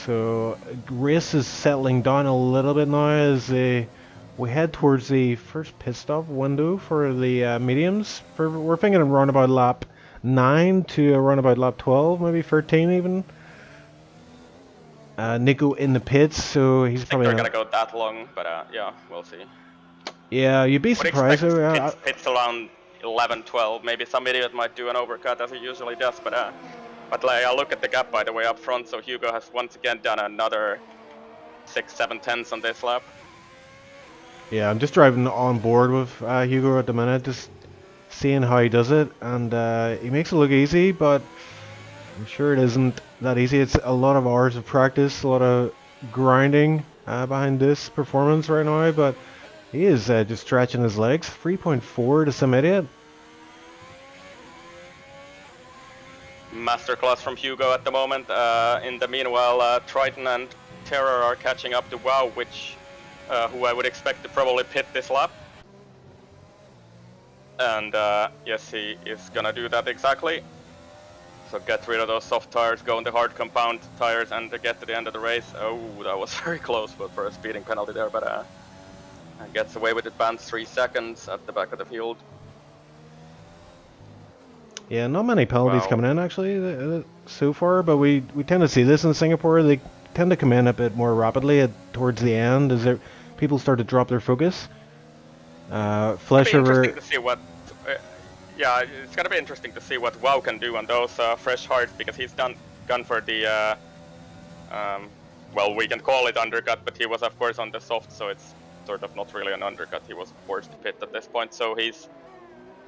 [SPEAKER 2] So race is settling down a little bit now as we head towards the first pit stop window for the mediums. We're thinking around about lap 9 to around about lap 12, maybe 13 even. Nico in the pits, so he's probably
[SPEAKER 3] they're gonna go that long, but yeah, we'll see.
[SPEAKER 2] Yeah, you'd be surprised.
[SPEAKER 3] Pits around 11, 12. Maybe some idiot might do an overcut as he usually does, but like, I look at the gap by the way up front. So Hugo has once again done another 6, 7 tenths on this lap.
[SPEAKER 2] Yeah, I'm just driving on board with Hugo at the minute, just seeing how he does it, and he makes it look easy, but I'm sure it isn't that easy. It's a lot of hours of practice, a lot of grinding behind this performance right now, but he is just stretching his legs. 3.4 to some idiot.
[SPEAKER 3] Masterclass from Hugo at the moment. In the meanwhile, Triton and Terror are catching up to WoW, who I would expect to probably pit this lap. And yes, he is gonna do that exactly. So get rid of those soft tires, go on the hard compound tires, and get to the end of the race. Oh, that was very close, but for a speeding penalty there. But gets away with advance 3 seconds at the back of the field.
[SPEAKER 2] Yeah, not many penalties coming in actually so far, but we tend to see this in Singapore. They tend to come in a bit more rapidly towards the end as people start to drop their focus. Flesh over.
[SPEAKER 3] Interesting to see what. Yeah, it's gonna be interesting to see what WoW can do on those fresh hards, because he's gone for the. Well, we can call it undercut, but he was of course on the soft, so it's sort of not really an undercut. He was forced to pit at this point, so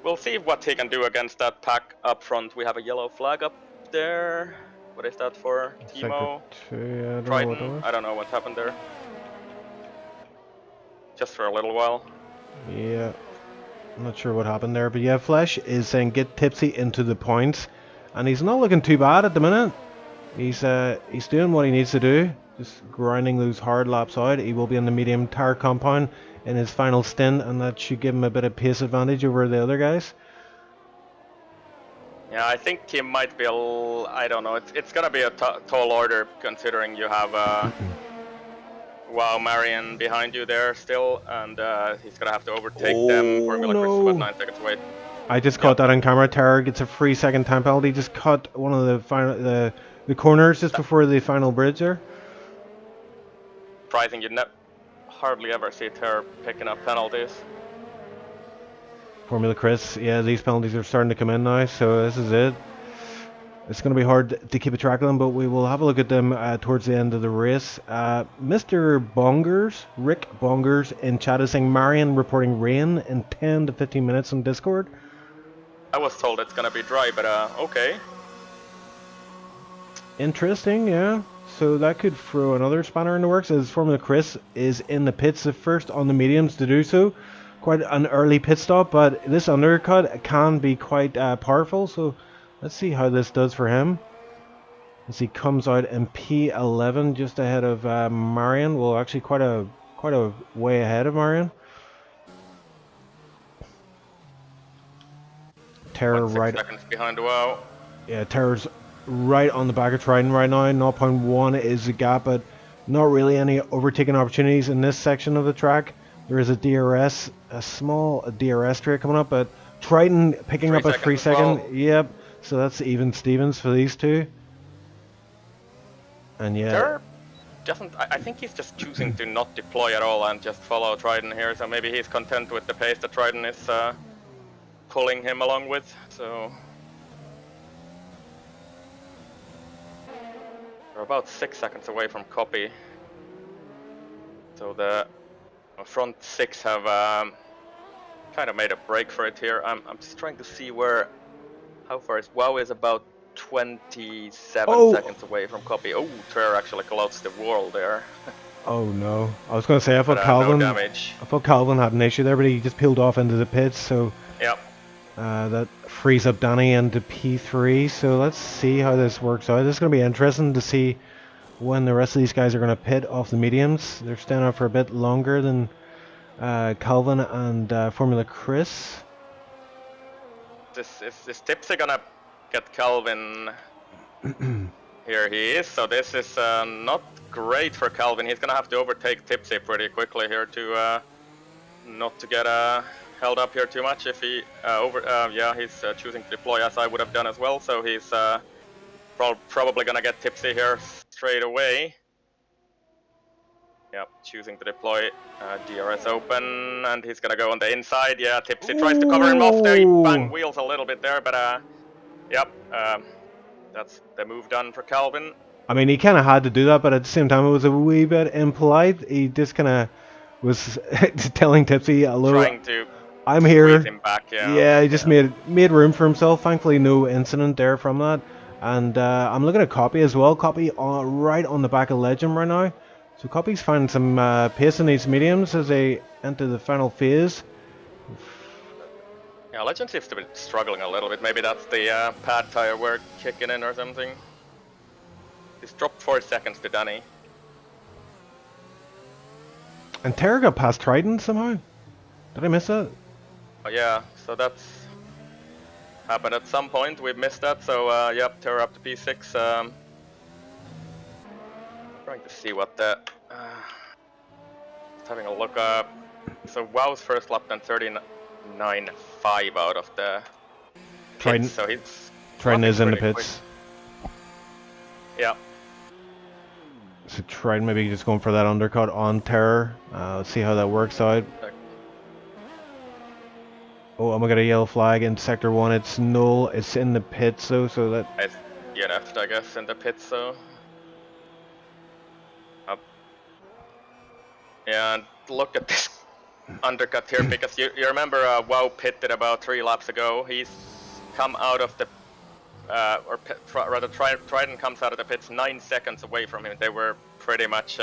[SPEAKER 3] we'll see what he can do against that pack up front. We have a yellow flag up there. What is that for? Timo? Triton? I don't know what happened there. Just for a little while.
[SPEAKER 2] Yeah, I'm not sure what happened there, but yeah, Flesh is saying get Tipsy into the points, and he's not looking too bad at the minute. He's doing what he needs to do, just grinding those hard laps out. He will be on the medium tire compound in his final stint, and that should give him a bit of pace advantage over the other guys.
[SPEAKER 3] Yeah, I think he might be I don't know. It's gonna be a tall order, considering you have Wow Marion behind you there still, and he's gonna have to overtake them. Formula Chris is about 9 seconds away.
[SPEAKER 2] I just caught that on camera. Terror gets a 3-second time penalty. Just cut one of the corners just before the final bridge there.
[SPEAKER 3] Surprising, you hardly ever see Terror picking up penalties.
[SPEAKER 2] Formula Chris, yeah, these penalties are starting to come in now, so this is it. It's going to be hard to keep a track of them, but we will have a look at them towards the end of the race. Mr. Bongers, Rick Bongers in chat is saying Marion reporting rain in 10 to 15 minutes on Discord.
[SPEAKER 3] I was told it's gonna be dry, but okay.
[SPEAKER 2] Interesting, yeah. So that could throw another spanner in the works, as Formula Chris is in the pits, the first on the mediums to do so. Quite an early pit stop, but this undercut can be quite powerful, so let's see how this does for him. As he comes out in P11, just ahead of Marion. Well, actually quite a way ahead of Marion. Terror right.
[SPEAKER 3] 6 seconds behind. Wow.
[SPEAKER 2] Yeah, Terror's right on the back of Triton right now. 0.1 is the gap, but not really any overtaking opportunities in this section of the track. There is a DRS, a small DRS straight coming up, but Triton picking up a 3 second.
[SPEAKER 3] Well.
[SPEAKER 2] Yep. So that's even Stevens for these two. And yeah.
[SPEAKER 3] Terror doesn't. I think he's just choosing to not deploy at all and just follow Triton here. So maybe he's content with the pace that Triton is pulling him along with. So we're about 6 seconds away from copy. So the front 6 have kind of made a break for it here. I'm just trying to see how far is Wow is about 27 seconds away from copy. Oh, Terror actually closed the wall there.
[SPEAKER 2] Oh no! I was going to say I thought
[SPEAKER 3] But,
[SPEAKER 2] Calvin.
[SPEAKER 3] no damage.
[SPEAKER 2] I thought Calvin had an issue there, but he just peeled off into the pits. So
[SPEAKER 3] Yep.
[SPEAKER 2] that frees up Danny into P3. So let's see how this works out. This is going to be interesting to see when the rest of these guys are going to pit off the mediums. They're staying out for a bit longer than Calvin and Formula Chris.
[SPEAKER 3] Is Tipsy gonna get Calvin? Here he is. So this is not great for Calvin. He's gonna have to overtake Tipsy pretty quickly here to not to get held up here too much. If he he's choosing to deploy as I would have done as well. So he's probably gonna get Tipsy here straight away. Yep, choosing to deploy DRS open, and he's gonna go on the inside. Yeah, Tipsy tries to cover him off there. He bang wheels a little bit there, but yep, that's the move done for Calvin.
[SPEAKER 2] I mean, he kind of had to do that, but at the same time, it was a wee bit impolite. He just kind of was telling Tipsy, "Hello,
[SPEAKER 3] Trying to
[SPEAKER 2] I'm here."
[SPEAKER 3] him back,
[SPEAKER 2] yeah, he just made room for himself. Thankfully, no incident there from that. And I'm looking at Copy as well. Copy right on the back of Legend right now. So Copy's finding some pace in these mediums as they enter the final phase.
[SPEAKER 3] Yeah, Legend seems to be struggling a little bit. Maybe that's the pad tire work kicking in or something. He's dropped 4 seconds to Danny.
[SPEAKER 2] And Terra got past Triton somehow. Did I miss that?
[SPEAKER 3] Oh yeah, so that's happened at some point. We've missed that. So yep, Terra up to P6. Trying to see what the just having a look up. So Wow's first lap done 39.5 out of the
[SPEAKER 2] Triton.
[SPEAKER 3] pits, so he's
[SPEAKER 2] Triton is in the
[SPEAKER 3] pretty
[SPEAKER 2] pits.
[SPEAKER 3] quick. Yeah.
[SPEAKER 2] So Triton maybe just going for that undercut on Terror. Let's see how that works out. Oh, I'm gonna get a yellow flag in sector 1. It's null. It's in the pits though, so that.
[SPEAKER 3] It's DNF'd, I guess, in the pits. So. Up. Yeah, and look at this undercut here, because you remember Wow pitted about 3 laps ago. He's come out of the Triton comes out of the pits 9 seconds away from him. They were pretty much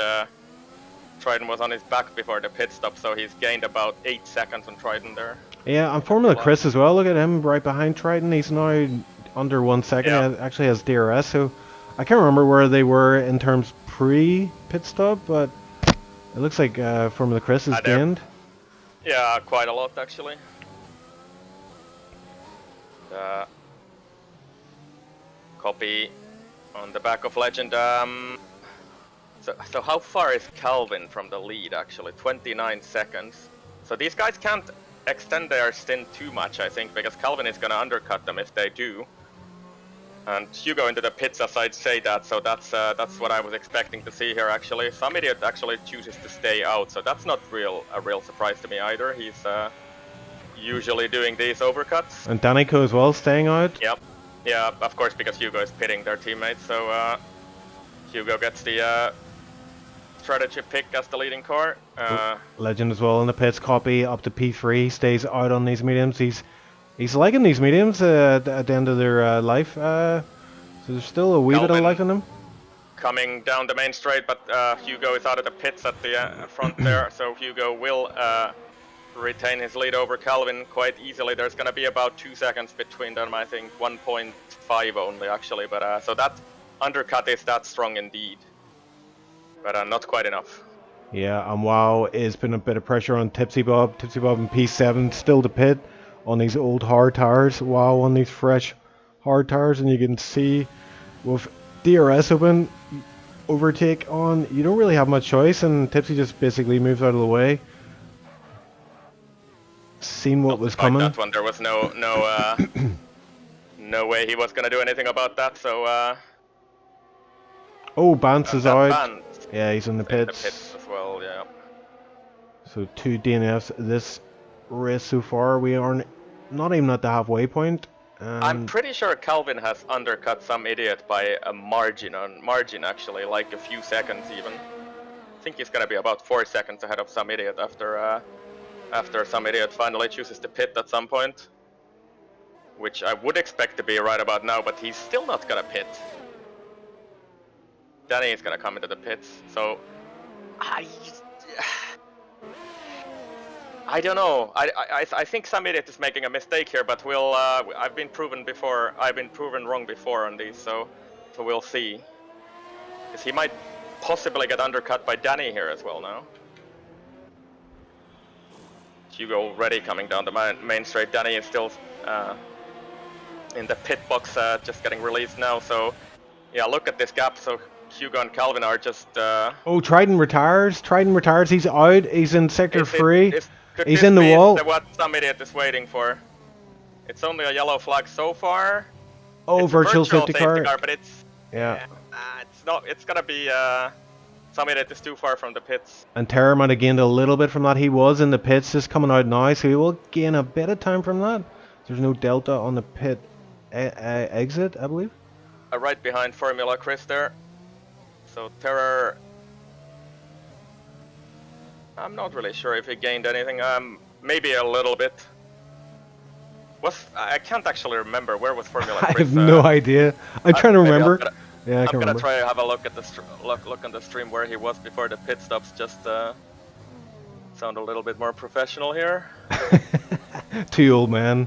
[SPEAKER 3] Triton was on his back before the pit stop, so he's gained about 8 seconds on Triton there.
[SPEAKER 2] Yeah, and Formula Chris as well. Look at him right behind Triton. He's now under 1 second.
[SPEAKER 3] Yeah.
[SPEAKER 2] He actually has DRS, so I can't remember where they were in terms pre-pit stop, but it looks like Formula Chris is gained.
[SPEAKER 3] Yeah, quite a lot actually. Copy on the back of Legend. So how far is Calvin from the lead actually? 29 seconds. So these guys can't extend their stint too much, I think, because Calvin is gonna undercut them if they do. And you go into the pits as I'd say that, so that's what I was expecting to see here actually. Some idiot actually chooses to stay out, so that's not a real surprise to me either. He's usually doing these overcuts.
[SPEAKER 2] And Danico as well, staying out.
[SPEAKER 3] Yep. Yeah, of course, because Hugo is pitting their teammates, so Hugo gets the strategy pick as the leading car.
[SPEAKER 2] Legend as well in the pits. Copy up to P3. Stays out on these mediums. He's liking these mediums at the end of their life. So there's still a wee bit of life in them.
[SPEAKER 3] Coming down the main straight, but Hugo is out of the pits at the front there, so Hugo will retain his lead over Calvin quite easily. There's gonna be about 2 seconds between them, I think 1.5 only actually, but so that undercut is that strong indeed, but not quite enough.
[SPEAKER 2] Yeah, and wow, is putting a bit of pressure on Tipsy Bob. Tipsy Bob in P7 still to pit on these old hard tires. Wow, on these fresh hard tires, and you can see with DRS open, overtake on, you don't really have much choice, and Tipsy just basically moves out of the way. Seen what was coming.
[SPEAKER 3] That one, there was no no way he was gonna do anything about that. So
[SPEAKER 2] oh, Bance is out.
[SPEAKER 3] Bance.
[SPEAKER 2] Yeah, he's in the pits.
[SPEAKER 3] As well. Yeah.
[SPEAKER 2] So 2 DNFs this race so far. We are not even at the halfway point.
[SPEAKER 3] I'm pretty sure Calvin has undercut some idiot by a margin actually, like a few seconds even. I think he's gonna be about 4 seconds ahead of some idiot after some idiot finally chooses to pit at some point. Which I would expect to be right about now, but he's still not gonna pit. Danny is gonna come into the pits, so I don't know. I think some idiot is making a mistake here, but we'll. I've been proven wrong before on these, so we'll see. Because he might possibly get undercut by Danny here as well now. Hugo already coming down the main straight. Danny is still in the pit box, just getting released now. So yeah, look at this gap. So Hugo and Calvin are just.
[SPEAKER 2] Oh, Trident retires. He's out. He's in sector 3. He's in the wall.
[SPEAKER 3] What some idiot is waiting for. It's only a yellow flag so far.
[SPEAKER 2] Oh,
[SPEAKER 3] it's
[SPEAKER 2] virtual safety car.
[SPEAKER 3] But it's it's not. It's gonna be some idiot is too far from the pits.
[SPEAKER 2] And Terra might have gained a little bit from that. He was in the pits, just coming out now, so he will gain a bit of time from that. There's no delta on the pit exit, I believe.
[SPEAKER 3] Right behind Formula Chris there. So Terror. I'm not really sure if he gained anything. Maybe a little bit. I can't actually remember where was Formula Chris.
[SPEAKER 2] I have no idea. I'm trying to remember.
[SPEAKER 3] I'm gonna try to have a look at the look on the stream where he was before the pit stops. Just sound a little bit more professional here.
[SPEAKER 2] 2 old men,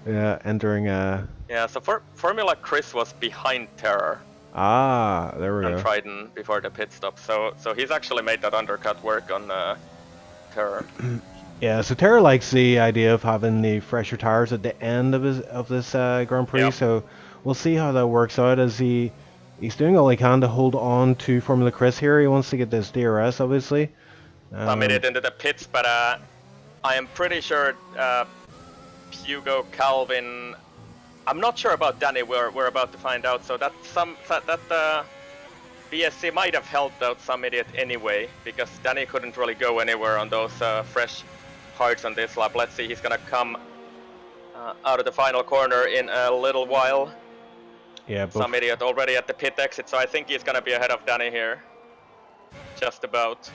[SPEAKER 2] entering.
[SPEAKER 3] Yeah. So Formula Chris was behind Terror.
[SPEAKER 2] Ah, there we go.
[SPEAKER 3] And Trident before the pit stop. So he's actually made that undercut work on Terror.
[SPEAKER 2] Yeah, so Terror likes the idea of having the fresher tires at the end of this Grand Prix. Yep. So we'll see how that works out as he's doing all he can to hold on to Formula Chris here. He wants to get this DRS, obviously.
[SPEAKER 3] I made it into the pits, but I am pretty sure Hugo, Calvin. I'm not sure about Danny. We're about to find out. So that BSC might have helped out some idiot anyway, because Danny couldn't really go anywhere on those fresh hards on this lap. Let's see. He's gonna come out of the final corner in a little while.
[SPEAKER 2] Yeah.
[SPEAKER 3] Some idiot already at the pit exit. So I think he's gonna be ahead of Danny here. Just about.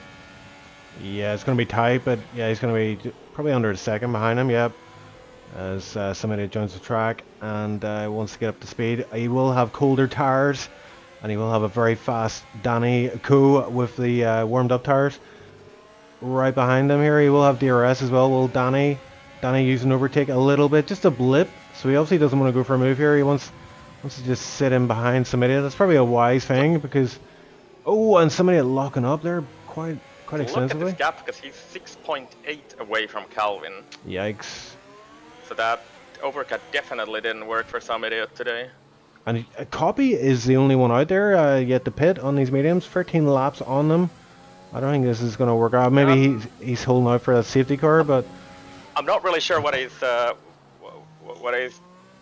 [SPEAKER 2] Yeah, it's gonna be tight, but yeah, he's gonna be probably under a second behind him. Yep. As somebody joins the track and wants to get up to speed. He will have colder tires, and he will have a very fast Danny Co with the warmed up tires. Right behind him here, he will have DRS as well. Will Danny using overtake a little bit, just a blip. So he obviously doesn't want to go for a move here. He wants to just sit in behind somebody. That's probably a wise thing because and somebody locking up there quite extensively.
[SPEAKER 3] Look at this gap because he's 6.8 away from Calvin.
[SPEAKER 2] Yikes.
[SPEAKER 3] So that overcut definitely didn't work for some idiot today.
[SPEAKER 2] And Copy is the only one out there yet to pit on these mediums. 13 laps on them. I don't think this is going to work out. Maybe he's holding out for that safety car, but
[SPEAKER 3] I'm not really sure what he's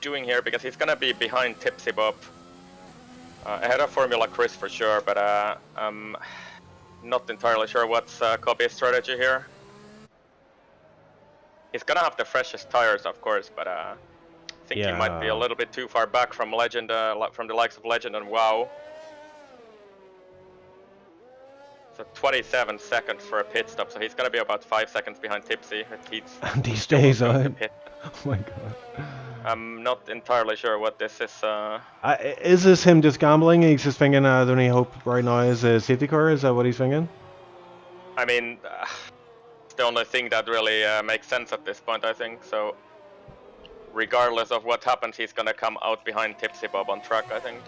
[SPEAKER 3] doing here because he's going to be behind Tipsy Bob. Ahead of Formula Chris for sure, but I'm not entirely sure what's Copy's strategy here. He's gonna have the freshest tires, of course, but I think he might be a little bit too far back from Legend, from the likes of Legend and WoW. So 27 seconds for a pit stop, so he's gonna be about 5 seconds behind Tipsy.
[SPEAKER 2] And he stays out. Oh my god.
[SPEAKER 3] I'm not entirely sure what this is.
[SPEAKER 2] Is this him just gambling? He's just thinking the only hope right now is a safety car? Is that what he's thinking?
[SPEAKER 3] I mean, it's the only thing that really makes sense at this point, I think. So, regardless of what happens, he's gonna come out behind Tipsy Bob on track, I think.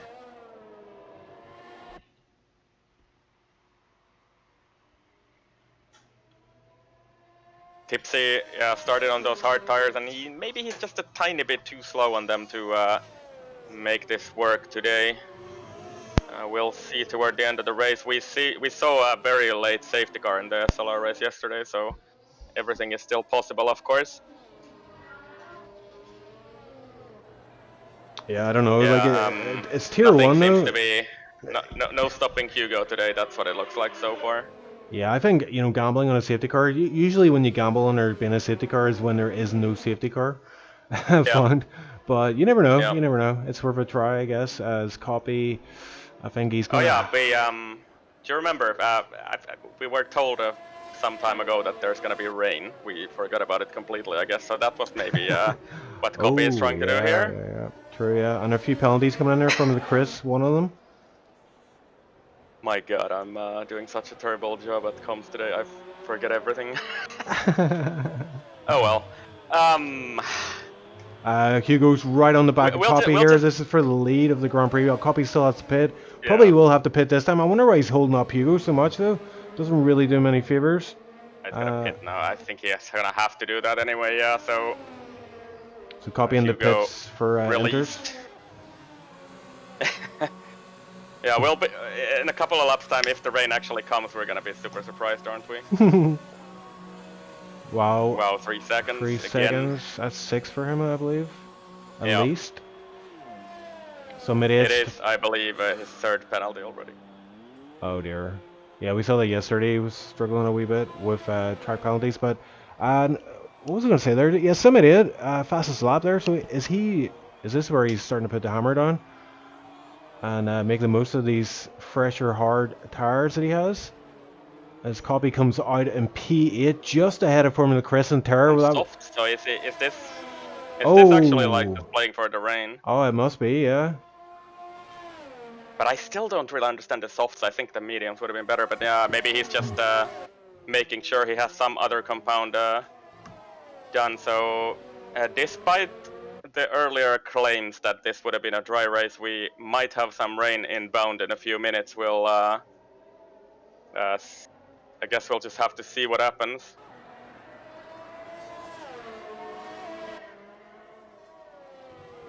[SPEAKER 3] Tipsy started on those hard tires, and maybe he's just a tiny bit too slow on them to make this work today. We'll see toward the end of the race. We saw a very late safety car in the SLR race yesterday, so everything is still possible, of course.
[SPEAKER 2] Yeah, I don't know.
[SPEAKER 3] Yeah,
[SPEAKER 2] like it's tier 1 though.
[SPEAKER 3] Seems to be no stopping Hugo today. That's what it looks like so far.
[SPEAKER 2] Yeah, I think, you know, gambling on a safety car, usually when you gamble on there being a safety car is when there is no safety car found. But you never know, you never know. It's worth a try, I guess, as Copy, I think he's going to...
[SPEAKER 3] Oh yeah, do you remember, we were told some time ago that there's going to be rain. We forgot about it completely, I guess, so that was maybe what Copy is trying to do here.
[SPEAKER 2] Yeah, true, yeah. And a few penalties coming in there from the Chris, one of them.
[SPEAKER 3] My god, I'm doing such a terrible job at comms today, I forget everything. Oh well.
[SPEAKER 2] Hugo's right on the back of Copy here. This is for the lead of the Grand Prix. Copy still has to pit. Yeah. Probably will have to pit this time. I wonder why he's holding up Hugo so much though. Doesn't really do him any favors.
[SPEAKER 3] He's gonna pit now. I think he's gonna have to do that anyway, yeah, so...
[SPEAKER 2] So Copy in the pits for enters.
[SPEAKER 3] Yeah, we'll be in a couple of laps time. If the rain actually comes, we're gonna be super surprised, aren't we?
[SPEAKER 2] Wow.
[SPEAKER 3] Wow, 3 seconds.
[SPEAKER 2] 3 seconds. That's 6 for him, I believe. At least. So mid-8.
[SPEAKER 3] It is, I believe, his 3rd penalty already.
[SPEAKER 2] Oh dear. Yeah, we saw that yesterday. He was struggling a wee bit with track penalties, but what was I gonna say there? Yeah, some idiot. Fastest lap there. So is this where he's starting to put the hammer down? And make the most of these fresher hard tires that he has. As Copy comes out in P8 just ahead of Formula Chris and Terra.
[SPEAKER 3] Soft. So is this actually like just playing for the rain?
[SPEAKER 2] Oh, it must be, yeah.
[SPEAKER 3] But I still don't really understand the softs. I think the mediums would have been better, but yeah, maybe he's just making sure he has some other compound done. So despite the earlier claims that this would have been a dry race, we might have some rain inbound in a few minutes. We'll, I guess we'll just have to see what happens.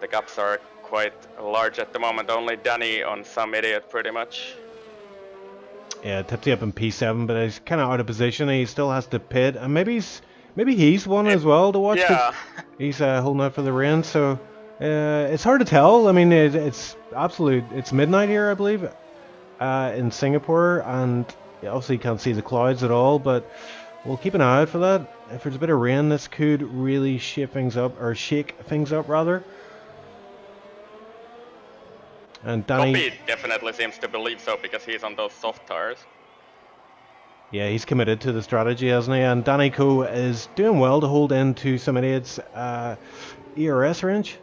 [SPEAKER 3] The gaps are quite large at the moment, only Danny on some idiot pretty much.
[SPEAKER 2] Yeah, Tipsy up in P7, but he's kind of out of position. He still has to pit, and maybe he's one as well to watch.
[SPEAKER 3] Yeah.
[SPEAKER 2] He's holding out for the rain, so it's hard to tell. I mean, it's midnight here, I believe, in Singapore, and you obviously can't see the clouds at all, but we'll keep an eye out for that. If there's a bit of rain, this could really shake things up rather. And Danny...
[SPEAKER 3] Copy definitely seems to believe so, because he's on those soft tires.
[SPEAKER 2] Yeah, he's committed to the strategy, hasn't he? And Danny Co is doing well to hold into some idiots' DRS range.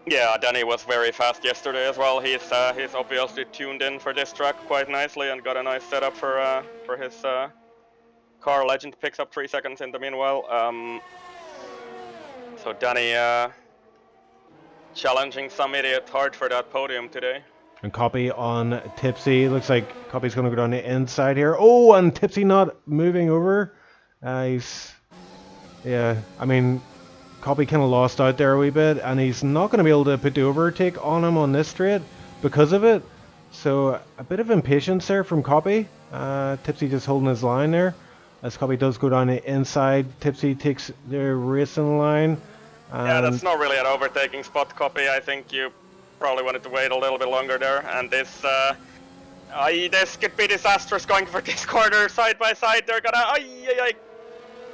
[SPEAKER 3] Yeah, Danny was very fast yesterday as well. He's obviously tuned in for this track quite nicely and got a nice setup for his car. Legend picks up 3 seconds in the meanwhile. So Danny challenging some idiot hard for that podium today.
[SPEAKER 2] And Copy on Tipsy. Looks like Copy's going to go down the inside here. Oh, and Tipsy not moving over. Yeah, I mean, Copy kind of lost out there a wee bit, and he's not going to be able to put the overtake on him on this straight because of it. So a bit of impatience there from Copy. Tipsy just holding his line there. As Copy does go down the inside, Tipsy takes the racing line.
[SPEAKER 3] Yeah, that's not really an overtaking spot, Copy. I think you probably wanted to wait a little bit longer there, and this could be disastrous going for this corner side by side. They're gonna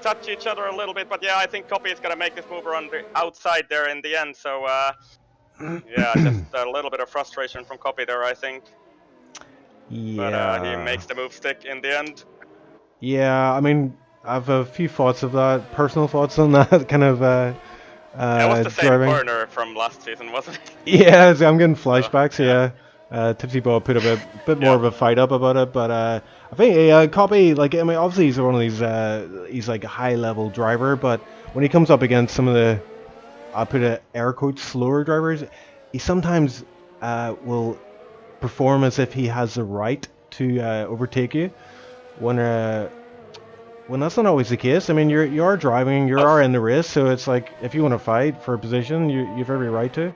[SPEAKER 3] touch each other a little bit, but yeah, I think Copy is gonna make this move around the outside there in the end. So yeah, just a little bit of frustration from Copy there, I think.
[SPEAKER 2] Yeah.
[SPEAKER 3] But he makes the move stick in the end.
[SPEAKER 2] Yeah, I mean, I have a few thoughts of that, personal thoughts on that kind of
[SPEAKER 3] That was the same
[SPEAKER 2] driving.
[SPEAKER 3] corner from last season, wasn't it?
[SPEAKER 2] Yeah, so I'm getting flashbacks.
[SPEAKER 3] yeah.
[SPEAKER 2] Tipsy Bob put a bit more of a fight up about it, but I think Copy, like, I mean, obviously he's one of these he's like a high level driver, but when he comes up against some of the, I put it air quotes, slower drivers, he sometimes will perform as if he has the right to overtake you when that's not always the case. I mean, you are driving, you are in the race, so it's like if you want to fight for a position, you've every right to.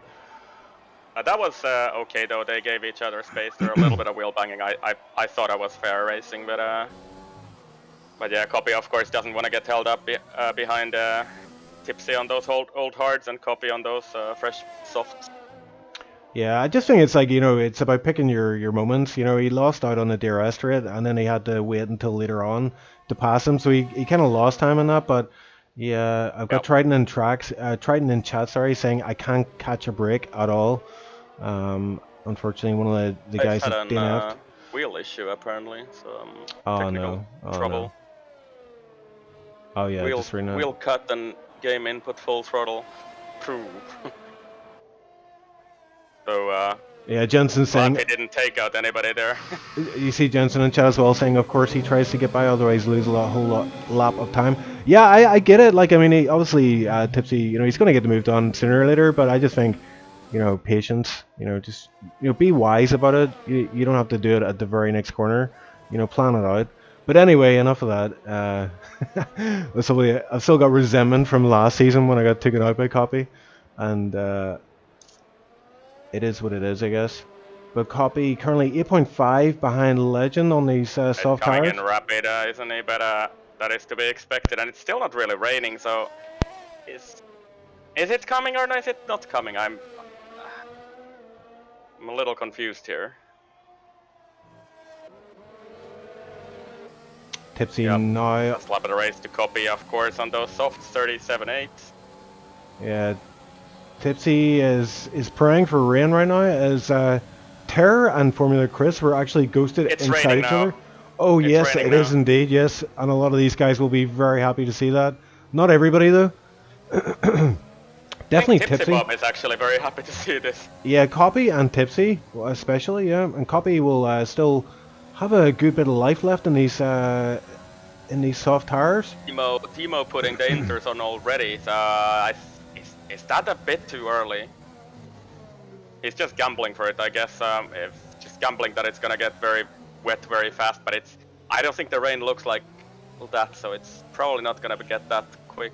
[SPEAKER 3] That was okay though. They gave each other space. There a little bit of wheel banging. I thought I was fair racing, but yeah, Copy of course doesn't want to get held up behind Tipsy on those old hards and Copy on those fresh softs.
[SPEAKER 2] Yeah, I just think it's like, it's about picking your moments. He lost out on the DRS straight, and then he had to wait until later on to pass him, so he kind of lost time on that. But yeah, I've got Triton in chat, saying I can't catch a break at all. Unfortunately, one of the guys
[SPEAKER 3] had
[SPEAKER 2] has
[SPEAKER 3] a wheel issue apparently, so technical trouble.
[SPEAKER 2] No. Oh yeah, just right now.
[SPEAKER 3] Wheel cut and game input full throttle. True. So
[SPEAKER 2] yeah, Jensen saying
[SPEAKER 3] he didn't take out anybody there.
[SPEAKER 2] You see Jensen in chat as well saying, of course he tries to get by, otherwise lose a whole lap of time. Yeah, I get it. Like, I mean, obviously Tipsy, he's going to get the move done sooner or later, but I just think, patience. Just be wise about it. You don't have to do it at the very next corner. Plan it out. But anyway, enough of that. I've still got resentment from last season when I got taken out by Copy, and it is what it is, I guess. But Copy currently 8.5 behind Legend on these soft tires.
[SPEAKER 3] Coming in rapid, isn't he? But that is to be expected, and it's still not really raining. So, is it coming or is it not coming? I'm a little confused here.
[SPEAKER 2] Tipsy now.
[SPEAKER 3] Slap of the race to Copy, of course, on those softs 37.8.
[SPEAKER 2] Yeah. Tipsy is praying for rain right now, as Terror and Formula Chris were actually ghosted inside each other. Oh yes, it is indeed, yes. And a lot of these guys will be very happy to see that. Not everybody though. Definitely Tipsy.
[SPEAKER 3] Bob is actually very happy to see this.
[SPEAKER 2] Yeah, Copy and Tipsy especially, yeah. And Copy will still have a good bit of life left in these soft tires.
[SPEAKER 3] Timo putting the inters on already. Is that a bit too early? He's just gambling for it, I guess. Just gambling that it's gonna get very wet very fast, but I don't think the rain looks like that, so it's probably not gonna get that quick.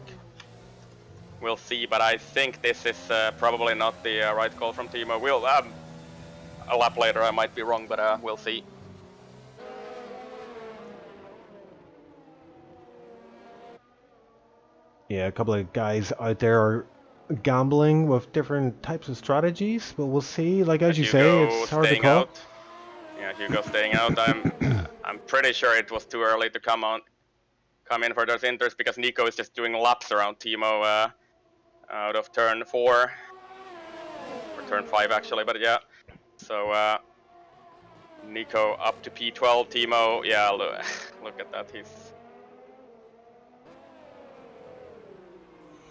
[SPEAKER 3] We'll see, but I think this is probably not the right call from Timo. We'll a lap later I might be wrong, but we'll see.
[SPEAKER 2] Yeah, a couple of guys out there are gambling with different types of strategies, but we'll see. Like as you say, it's hard to call.
[SPEAKER 3] Yeah, Hugo staying out. I'm pretty sure it was too early to come in for those inters, because Nico is just doing laps around Timo out of turn 4 or turn 5 actually. But yeah, so Nico up to P12. Timo, yeah, look at that. He's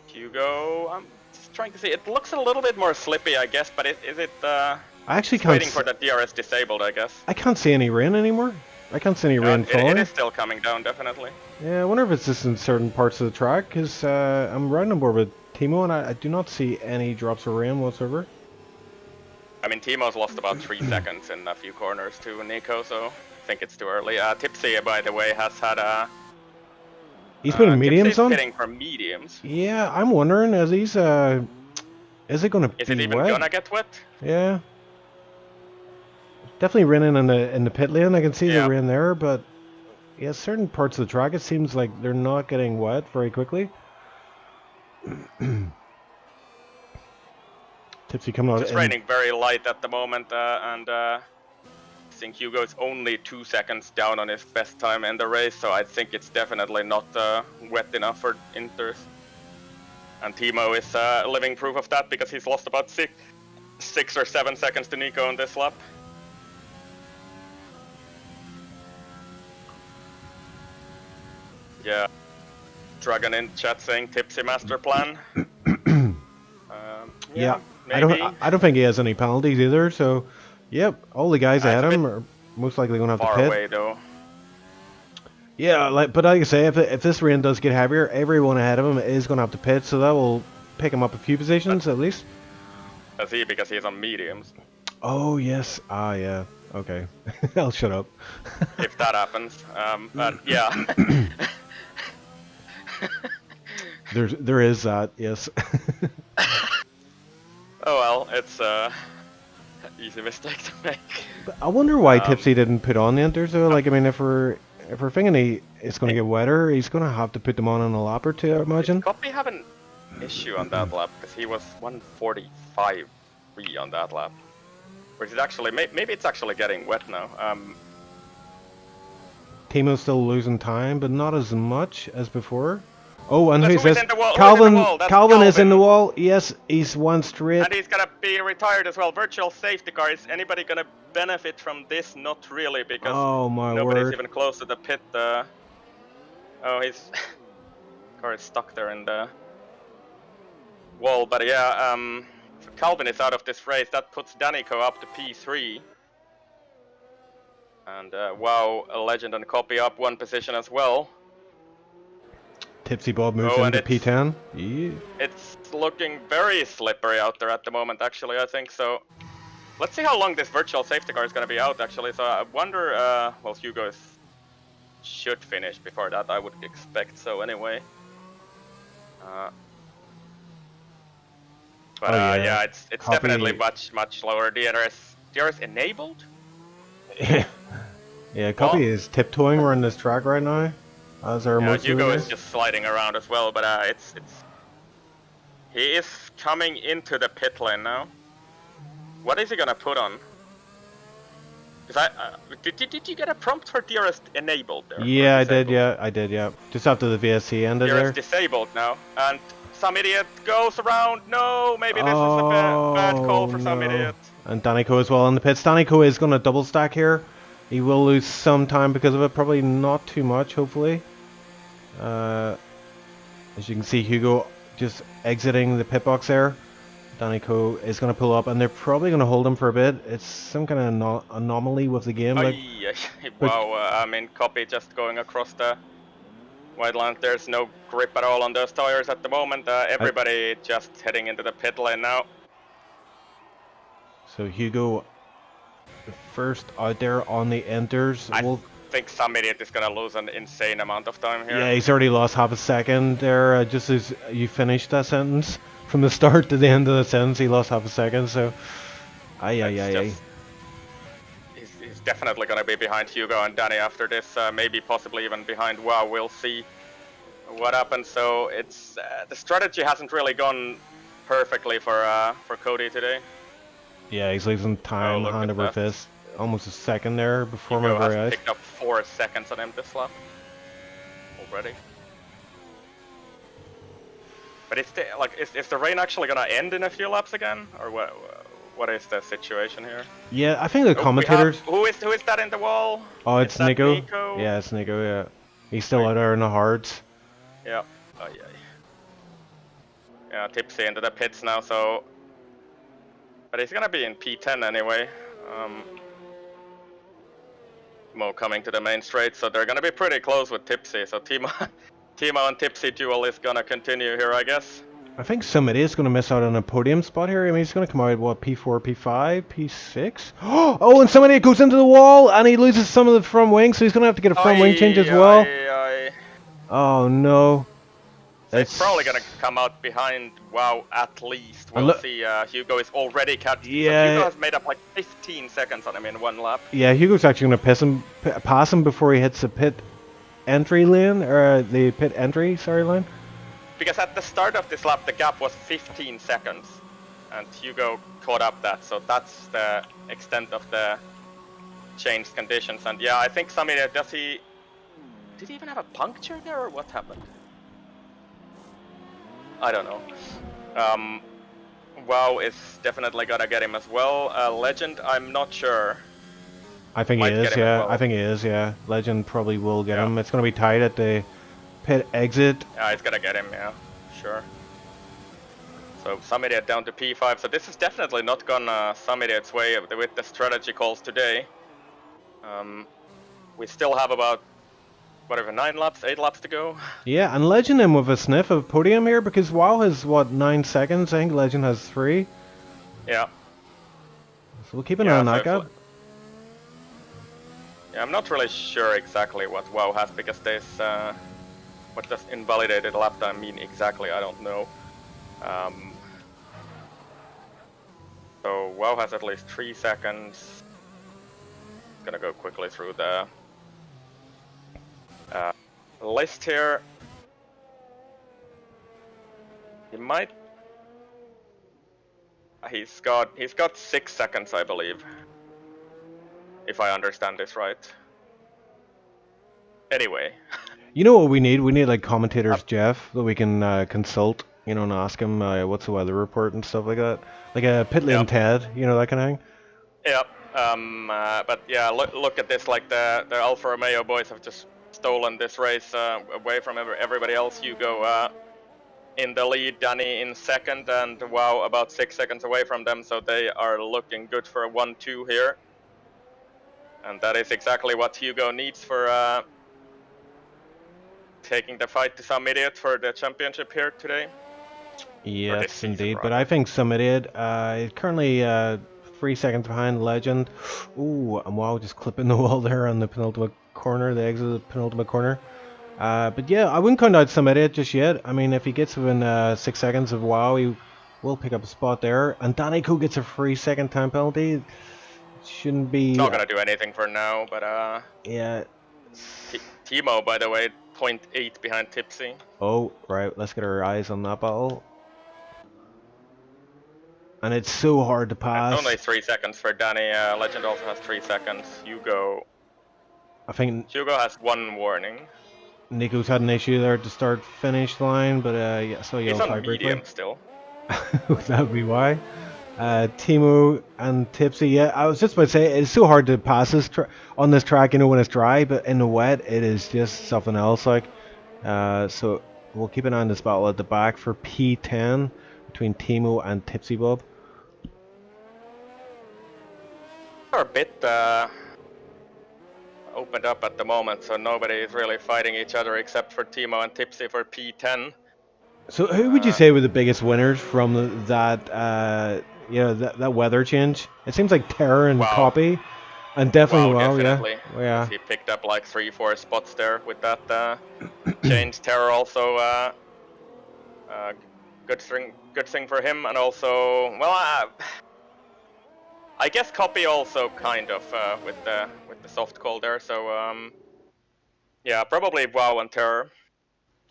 [SPEAKER 3] Hugo. I'm just trying to see. It looks a little bit more slippy, I guess, but is it?
[SPEAKER 2] I actually can't.
[SPEAKER 3] Waiting for the DRS disabled, I guess.
[SPEAKER 2] I can't see any rain anymore. I can't see any rain falling.
[SPEAKER 3] It is still coming down, definitely.
[SPEAKER 2] Yeah, I wonder if it's just in certain parts of the track, because I'm right on board with Timo, and I do not see any drops of rain whatsoever.
[SPEAKER 3] I mean, Timo's lost about 3 seconds in a few corners to Nico, so I think it's too early. Tipsy, by the way, has had a...
[SPEAKER 2] He's putting mediums on?
[SPEAKER 3] Hitting for mediums.
[SPEAKER 2] Yeah, I'm wondering, is it going to be wet?
[SPEAKER 3] Is it even going to get wet?
[SPEAKER 2] Yeah. Definitely raining in the pit lane. I can see the rain there, but yeah, certain parts of the track it seems like they're not getting wet very quickly. Tipsy coming out.
[SPEAKER 3] It's raining very light at the moment, and think Hugo is only 2 seconds down on his best time in the race, so I think it's definitely not wet enough for Inters. And Timo is living proof of that because he's lost about 6 or 7 seconds to Nico on this lap. Yeah. Dragon in chat saying tipsy master plan.
[SPEAKER 2] Yeah,
[SPEAKER 3] maybe.
[SPEAKER 2] I don't think he has any penalties either. So, yep, all the guys ahead of him are most likely going to have to pit.
[SPEAKER 3] Far away though.
[SPEAKER 2] Yeah, but like I say, if this rain does get heavier, everyone ahead of him is going to have to pit, so that will pick him up a few positions at least.
[SPEAKER 3] Does he? Because he's on mediums.
[SPEAKER 2] Oh yes, yeah, okay, I'll shut up.
[SPEAKER 3] If that happens, but yeah.
[SPEAKER 2] there is that, yes.
[SPEAKER 3] Oh well, it's easy mistake to make.
[SPEAKER 2] But I wonder why Tipsy didn't put on the Inters though. Like, I mean, if we're thinking it's going to get wetter, he's going to have to put them on in a lap or two, I imagine.
[SPEAKER 3] Did Copy have an issue on that lap? Because he was 145.3 on that lap. Or is it actually, maybe it's actually getting wet now.
[SPEAKER 2] Timo's still losing time, but not as much as before. Oh, and
[SPEAKER 3] Who's
[SPEAKER 2] who's this?
[SPEAKER 3] in the wall?
[SPEAKER 2] Calvin,
[SPEAKER 3] Calvin
[SPEAKER 2] is in the wall. Yes, he's one straight.
[SPEAKER 3] And he's gonna be retired as well. Virtual safety car. Is anybody gonna benefit from this? Not really, because nobody's even close to the pit. Oh, his car is stuck there in the wall. But yeah, if Calvin is out of this race, that puts Danico up to P3. And wow, a legend and Copy up one position as well.
[SPEAKER 2] Tipsy Bob moves into P10. Yeah.
[SPEAKER 3] It's looking very slippery out there at the moment, actually, I think. So let's see how long this virtual safety car is going to be out, actually. So I wonder, well, Hugo should finish before that, I would expect so anyway. But yeah, it's definitely much slower. DRS enabled?
[SPEAKER 2] Yeah, Copy is tiptoeing around this track right now. As our
[SPEAKER 3] Hugo is just sliding around as well, but he is coming into the pit lane now. What is he gonna put on? Did you get a prompt for DRS enabled there?
[SPEAKER 2] Yeah, I did. Yeah, just after the VSC ended there.
[SPEAKER 3] DRS disabled now, and some idiot goes around. No, maybe this is a bad call for some idiot.
[SPEAKER 2] And Danico as well in the pits. Danico is gonna double stack here. He will lose some time because of it, probably not too much, hopefully. As you can see, Hugo just exiting the pit box there. Danico is going to pull up, and they're probably going to hold him for a bit. It's some kind of anomaly with the game.
[SPEAKER 3] Wow, I mean, Copy just going across the white line. There's no grip at all on those tires at the moment. Everybody just heading into the pit lane now.
[SPEAKER 2] So Hugo, the first out there on the Inters.
[SPEAKER 3] I think some idiot is gonna lose an insane amount of time here.
[SPEAKER 2] Yeah, he's already lost half a second there. Just as you finished that sentence, from the start to the end of the sentence, he lost half a second. So, He's
[SPEAKER 3] definitely gonna be behind Hugo and Danny after this. Maybe possibly even behind Wow. We'll see what happens. So it's the strategy hasn't really gone perfectly for Cody today.
[SPEAKER 2] Yeah, he's losing time hand over fist. Almost a second there before my very eyes.
[SPEAKER 3] Picked up 4 seconds on him this lap already. But is the rain actually gonna end in a few laps again, or what is the situation here?
[SPEAKER 2] Yeah, I think the commentators.
[SPEAKER 3] Who is that in the wall?
[SPEAKER 2] Oh, it's Nico. Yeah, it's Nico. Yeah, he's still out there in the hards.
[SPEAKER 3] Yeah. Oh yeah. Yeah, Tipsy into the pits now. So, but he's gonna be in P10 anyway. Mo coming to the main straight, so they're gonna be pretty close with Tipsy. So Timo and Tipsy duel is gonna continue here, I guess.
[SPEAKER 2] I think somebody is gonna miss out on a podium spot here. I mean, he's gonna come out what, P4, P5, P6. Oh, and somebody goes into the wall, and he loses some of the front wing, so he's gonna have to get a front wing change as well. Oh no.
[SPEAKER 3] It's probably gonna come out behind Wow at least. We'll see. Hugo is already catching.
[SPEAKER 2] Yeah.
[SPEAKER 3] So Hugo has made up like 15 seconds on him in one lap.
[SPEAKER 2] Yeah, Hugo's actually gonna pass him before he hits the pit entry lane, or the pit entry, lane.
[SPEAKER 3] Because at the start of this lap, the gap was 15 seconds, and Hugo caught up that. So that's the extent of the changed conditions. And yeah, I think Samir, did he even have a puncture there, or what happened? I don't know. WoW is definitely gonna get him as well. Legend, I'm not sure.
[SPEAKER 2] I think he is, yeah. I think he is, yeah. Legend probably will get him. It's going to be tight at the pit exit.
[SPEAKER 3] Yeah, it's gonna get him, yeah, sure. So Samir down to P5. So this is definitely not gonna Samir's way with the strategy calls today. We still have about, whatever, 8 laps to go.
[SPEAKER 2] Yeah, and Legend in with a sniff of podium here, because WoW has, what, 9 seconds? I think Legend has 3.
[SPEAKER 3] Yeah.
[SPEAKER 2] So we'll keep an eye on that guy.
[SPEAKER 3] Yeah, I'm not really sure exactly what WoW has, because there's, what does invalidated lap time mean exactly, I don't know. So WoW has at least 3 seconds. Gonna go quickly through the list here. He might. He's got 6 seconds, I believe, if I understand this right. Anyway.
[SPEAKER 2] You know what we need? We need like commentators, Jeff, that we can consult. You know, and ask him what's the weather report and stuff like that. Like a pit lane Ted, you know, that kind of thing.
[SPEAKER 3] Yep. But yeah, look at this. Like the Alfa Romeo boys have just stolen this race away from everybody else. Hugo in the lead, Danny in second, and WoW about 6 seconds away from them. So they are looking good for a 1-2 here. And that is exactly what Hugo needs for taking the fight to some idiot for the championship here today.
[SPEAKER 2] Yes, indeed. But I think some idiot is currently 3 seconds behind Legend. Ooh, and WoW just clipping the wall there on the penultimate corner, the exit of the penultimate corner. But yeah, I wouldn't count out some idiot just yet. I mean, if he gets within 6 seconds of WoW, he will pick up a spot there. And Danico gets a free second time penalty. Shouldn't be.
[SPEAKER 3] Not gonna do anything for now, but
[SPEAKER 2] yeah.
[SPEAKER 3] Timo, by the way, 0.8 behind Tipsy.
[SPEAKER 2] Oh, right. Let's get our eyes on that battle. And it's so hard to pass.
[SPEAKER 3] It's only 3 seconds for Danny. Legend also has 3 seconds. Hugo.
[SPEAKER 2] I think
[SPEAKER 3] Hugo has 1 warning.
[SPEAKER 2] Nico's had an issue there at the start finish line, but yeah, so
[SPEAKER 3] he's on medium still.
[SPEAKER 2] That would be why. Timo and Tipsy, yeah, I was just about to say, it's so hard to pass this on this track, you know, when it's dry, but in the wet, it is just something else, like. So we'll keep an eye on this battle at the back for P10 between Timo and Tipsy Bob.
[SPEAKER 3] Are a bit opened up at the moment, so nobody is really fighting each other except for Timo and Tipsy for P10.
[SPEAKER 2] So who would you say were the biggest winners from that, you know, that weather change? It seems like Terror and Copy, and definitely WoW,
[SPEAKER 3] definitely.
[SPEAKER 2] Yeah.
[SPEAKER 3] He picked up like 3-4 spots there with that change. Terror also, good thing for him, and also, well, I guess Copy also kind of with the soft call there. So yeah, probably WoW and Terror.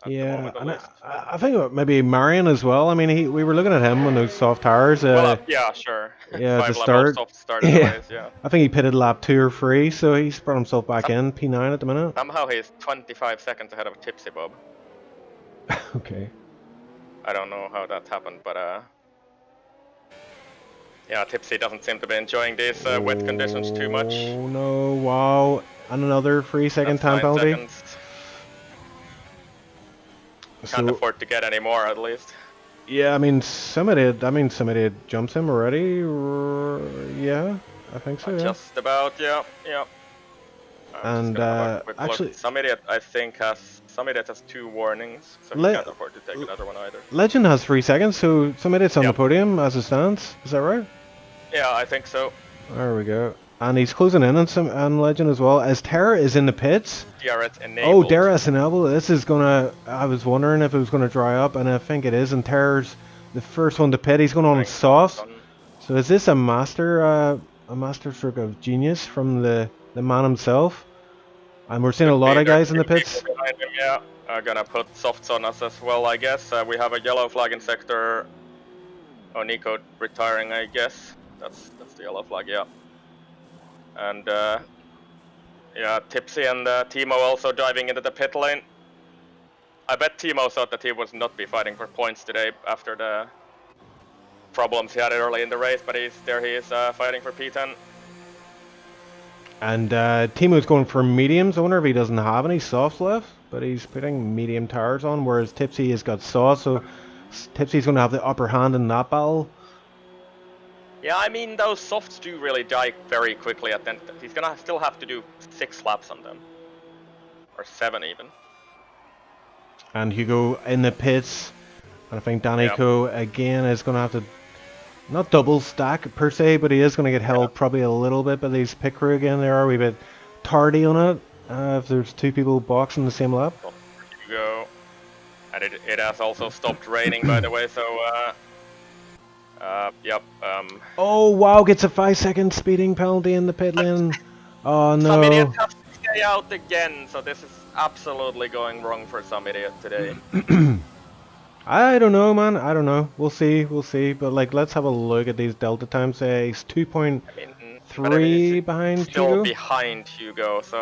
[SPEAKER 2] Yeah, and I think maybe Marion as well. I mean, we were looking at him on those soft tires.
[SPEAKER 3] Well, yeah, sure.
[SPEAKER 2] Yeah, at the start.
[SPEAKER 3] Yeah.
[SPEAKER 2] I think he pitted lap 2 or 3, so he's brought himself back in P9 at the minute.
[SPEAKER 3] Somehow he's 25 seconds ahead of Tipsy Bob.
[SPEAKER 2] Okay.
[SPEAKER 3] I don't know how that happened, but yeah, Tipsy doesn't seem to be enjoying these wet conditions too much.
[SPEAKER 2] Oh no! Wow, and another 3 second time penalty.
[SPEAKER 3] Seconds. Can't afford to get any more, at least.
[SPEAKER 2] Yeah, I mean, somebody jumps him already. Yeah, I think so.
[SPEAKER 3] Just about, yeah.
[SPEAKER 2] And actually,
[SPEAKER 3] some idiot I think has 2 warnings, so he can't afford to take another one either.
[SPEAKER 2] Legend has 3 seconds, so some idiot's on the podium as it stands. Is that right?
[SPEAKER 3] Yeah, I think so.
[SPEAKER 2] There we go. And he's closing in on Legend as well, as Terra is in the pits.
[SPEAKER 3] DRS enabled.
[SPEAKER 2] Oh, DRS enabled. This is gonna. I was wondering if it was gonna dry up, and I think it is. And Terra's the first one to pit. He's going on soft. So is this a master stroke of genius from the man himself? And we're seeing a lot of guys in the pits.
[SPEAKER 3] Behind him, yeah. Gonna put softs on us as well, I guess. We have a yellow flag in sector. Oh, Nico retiring, I guess. That's the yellow flag, yeah. And Yeah, Tipsy and Timo also diving into the pit lane. I bet Timo thought that he would not be fighting for points today after the problems he had early in the race, but he is fighting for P10.
[SPEAKER 2] And Timo's going for mediums. I wonder if he doesn't have any softs left, but he's putting medium tires on, whereas Tipsy has got soft, so Tipsy's going to have the upper hand in that battle.
[SPEAKER 3] Yeah, I mean, those softs do really die very quickly at the end. He's gonna still have to do 6 laps on them. Or 7 even.
[SPEAKER 2] And Hugo in the pits. And I think Danico again is going to have to not double stack per se, but he is going to get held probably a little bit by these pit crew again. They are a wee bit tardy on it. If there's 2 people boxing the same lap.
[SPEAKER 3] Hugo. And it has also stopped raining, by the way, so yep.
[SPEAKER 2] Oh wow, gets a 5-second speeding penalty in the pit lane. Oh no.
[SPEAKER 3] Some idiot has to stay out again, so this is absolutely going wrong for some idiot today.
[SPEAKER 2] I don't know, man. I don't know. We'll see. We'll see. But like, let's have a look at these delta times. Say he's 2.3 behind
[SPEAKER 3] still
[SPEAKER 2] Hugo.
[SPEAKER 3] Behind Hugo, so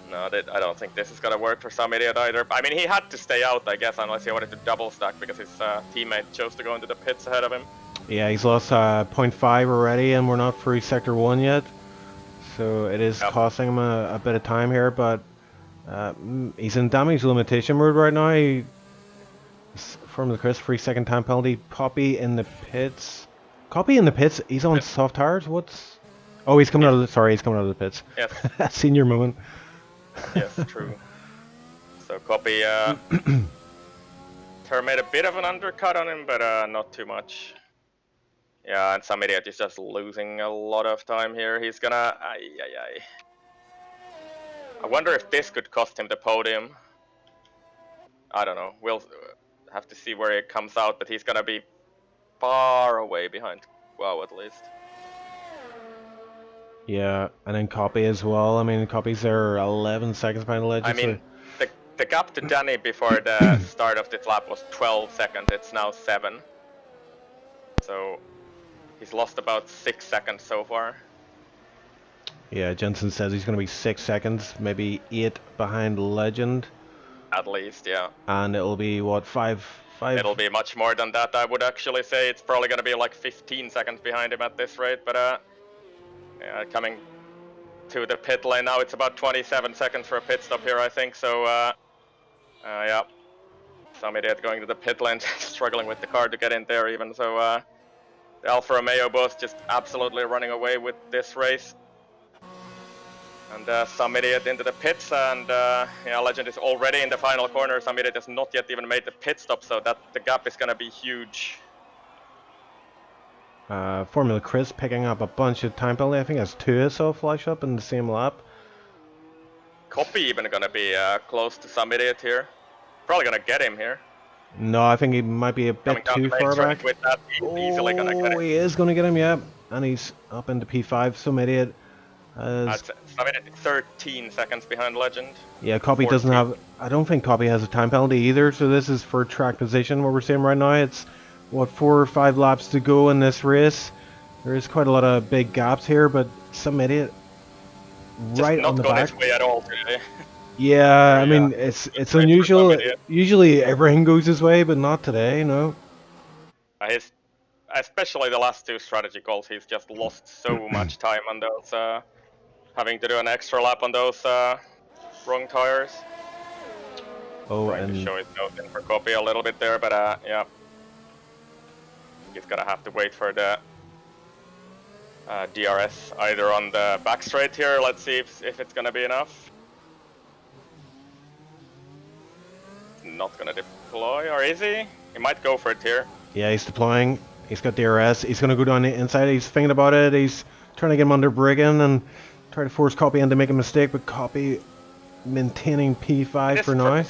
[SPEAKER 3] no, I don't think this is gonna work for some idiot either. I mean, he had to stay out, I guess, unless he wanted to double stack because his teammate chose to go into the pits ahead of him.
[SPEAKER 2] Yeah, he's lost 0.5 already, and we're not through Sector 1 yet. So it is costing him a bit of time here, but he's in damage limitation mode right now. From the Chris, 3-second time penalty. Copy in the pits. Copy in the pits? He's on soft tires? What's... Oh, he's coming out of the... Sorry, he's coming out of the pits.
[SPEAKER 3] Yes.
[SPEAKER 2] Senior moment.
[SPEAKER 3] Yes, true. So Copy made a bit of an undercut on him, but not too much. Yeah, and some idiot is just losing a lot of time here. He's gonna... I wonder if this could cost him the podium. I don't know. We'll have to see where it comes out, but he's gonna be far away behind WoW at least.
[SPEAKER 2] Yeah, and then Copy as well. I mean, Copy's there 11 seconds behind the legend.
[SPEAKER 3] I mean, the gap to Danny before the start of this lap was 12 seconds. It's now 7. So he's lost about 6 seconds so far.
[SPEAKER 2] Yeah, Jensen says he's going to be 6 seconds, maybe 8 behind Legend.
[SPEAKER 3] At least, yeah.
[SPEAKER 2] And it'll be, what, 5?
[SPEAKER 3] It'll be much more than that, I would actually say. It's probably going to be like 15 seconds behind him at this rate, but yeah, coming to the pit lane now, it's about 27 seconds for a pit stop here, I think, so yeah. Some idiot going to the pit lane, struggling with the car to get in there even, so the Alfa Romeo both just absolutely running away with this race. And some idiot into the pits, and yeah, Legend is already in the final corner. Some idiot has not yet even made the pit stop, so that the gap is gonna be huge.
[SPEAKER 2] Formula Chris picking up a bunch of time penalty. I think that's 2 SL flash up in the same lap.
[SPEAKER 3] Copy even gonna be close to some idiot here. Probably gonna get him here.
[SPEAKER 2] No, I think he might be a bit too far back.
[SPEAKER 3] With that, easily gonna get him.
[SPEAKER 2] He is gonna get him, yeah. And he's up into P5. Some idiot.
[SPEAKER 3] Some idiot 13 seconds behind Legend.
[SPEAKER 2] Yeah, Copy doesn't have... I don't think Copy has a time penalty either, so this is for track position, what we're seeing right now. It's, what, 4 or 5 laps to go in this race. There is quite a lot of big gaps here, but some idiot right on the back.
[SPEAKER 3] Just not going his way at all today.
[SPEAKER 2] Yeah, I mean, it's unusual. Usually everything goes his way, but not today, no.
[SPEAKER 3] Especially the last 2 strategy calls, he's just lost so much time on those, having to do an extra lap on those wrong tires.
[SPEAKER 2] Oh,
[SPEAKER 3] trying to show his nose in for Copy a little bit there, but yeah. He's gonna have to wait for the DRS either on the back straight here. Let's see if it's gonna be enough. Not gonna deploy, or is he? He might go for it here.
[SPEAKER 2] Yeah, he's deploying. He's got DRS. He's gonna go down the inside. He's thinking about it. He's trying to get him under brigging and try to force Copy in to make a mistake, but Copy maintaining P5 for now.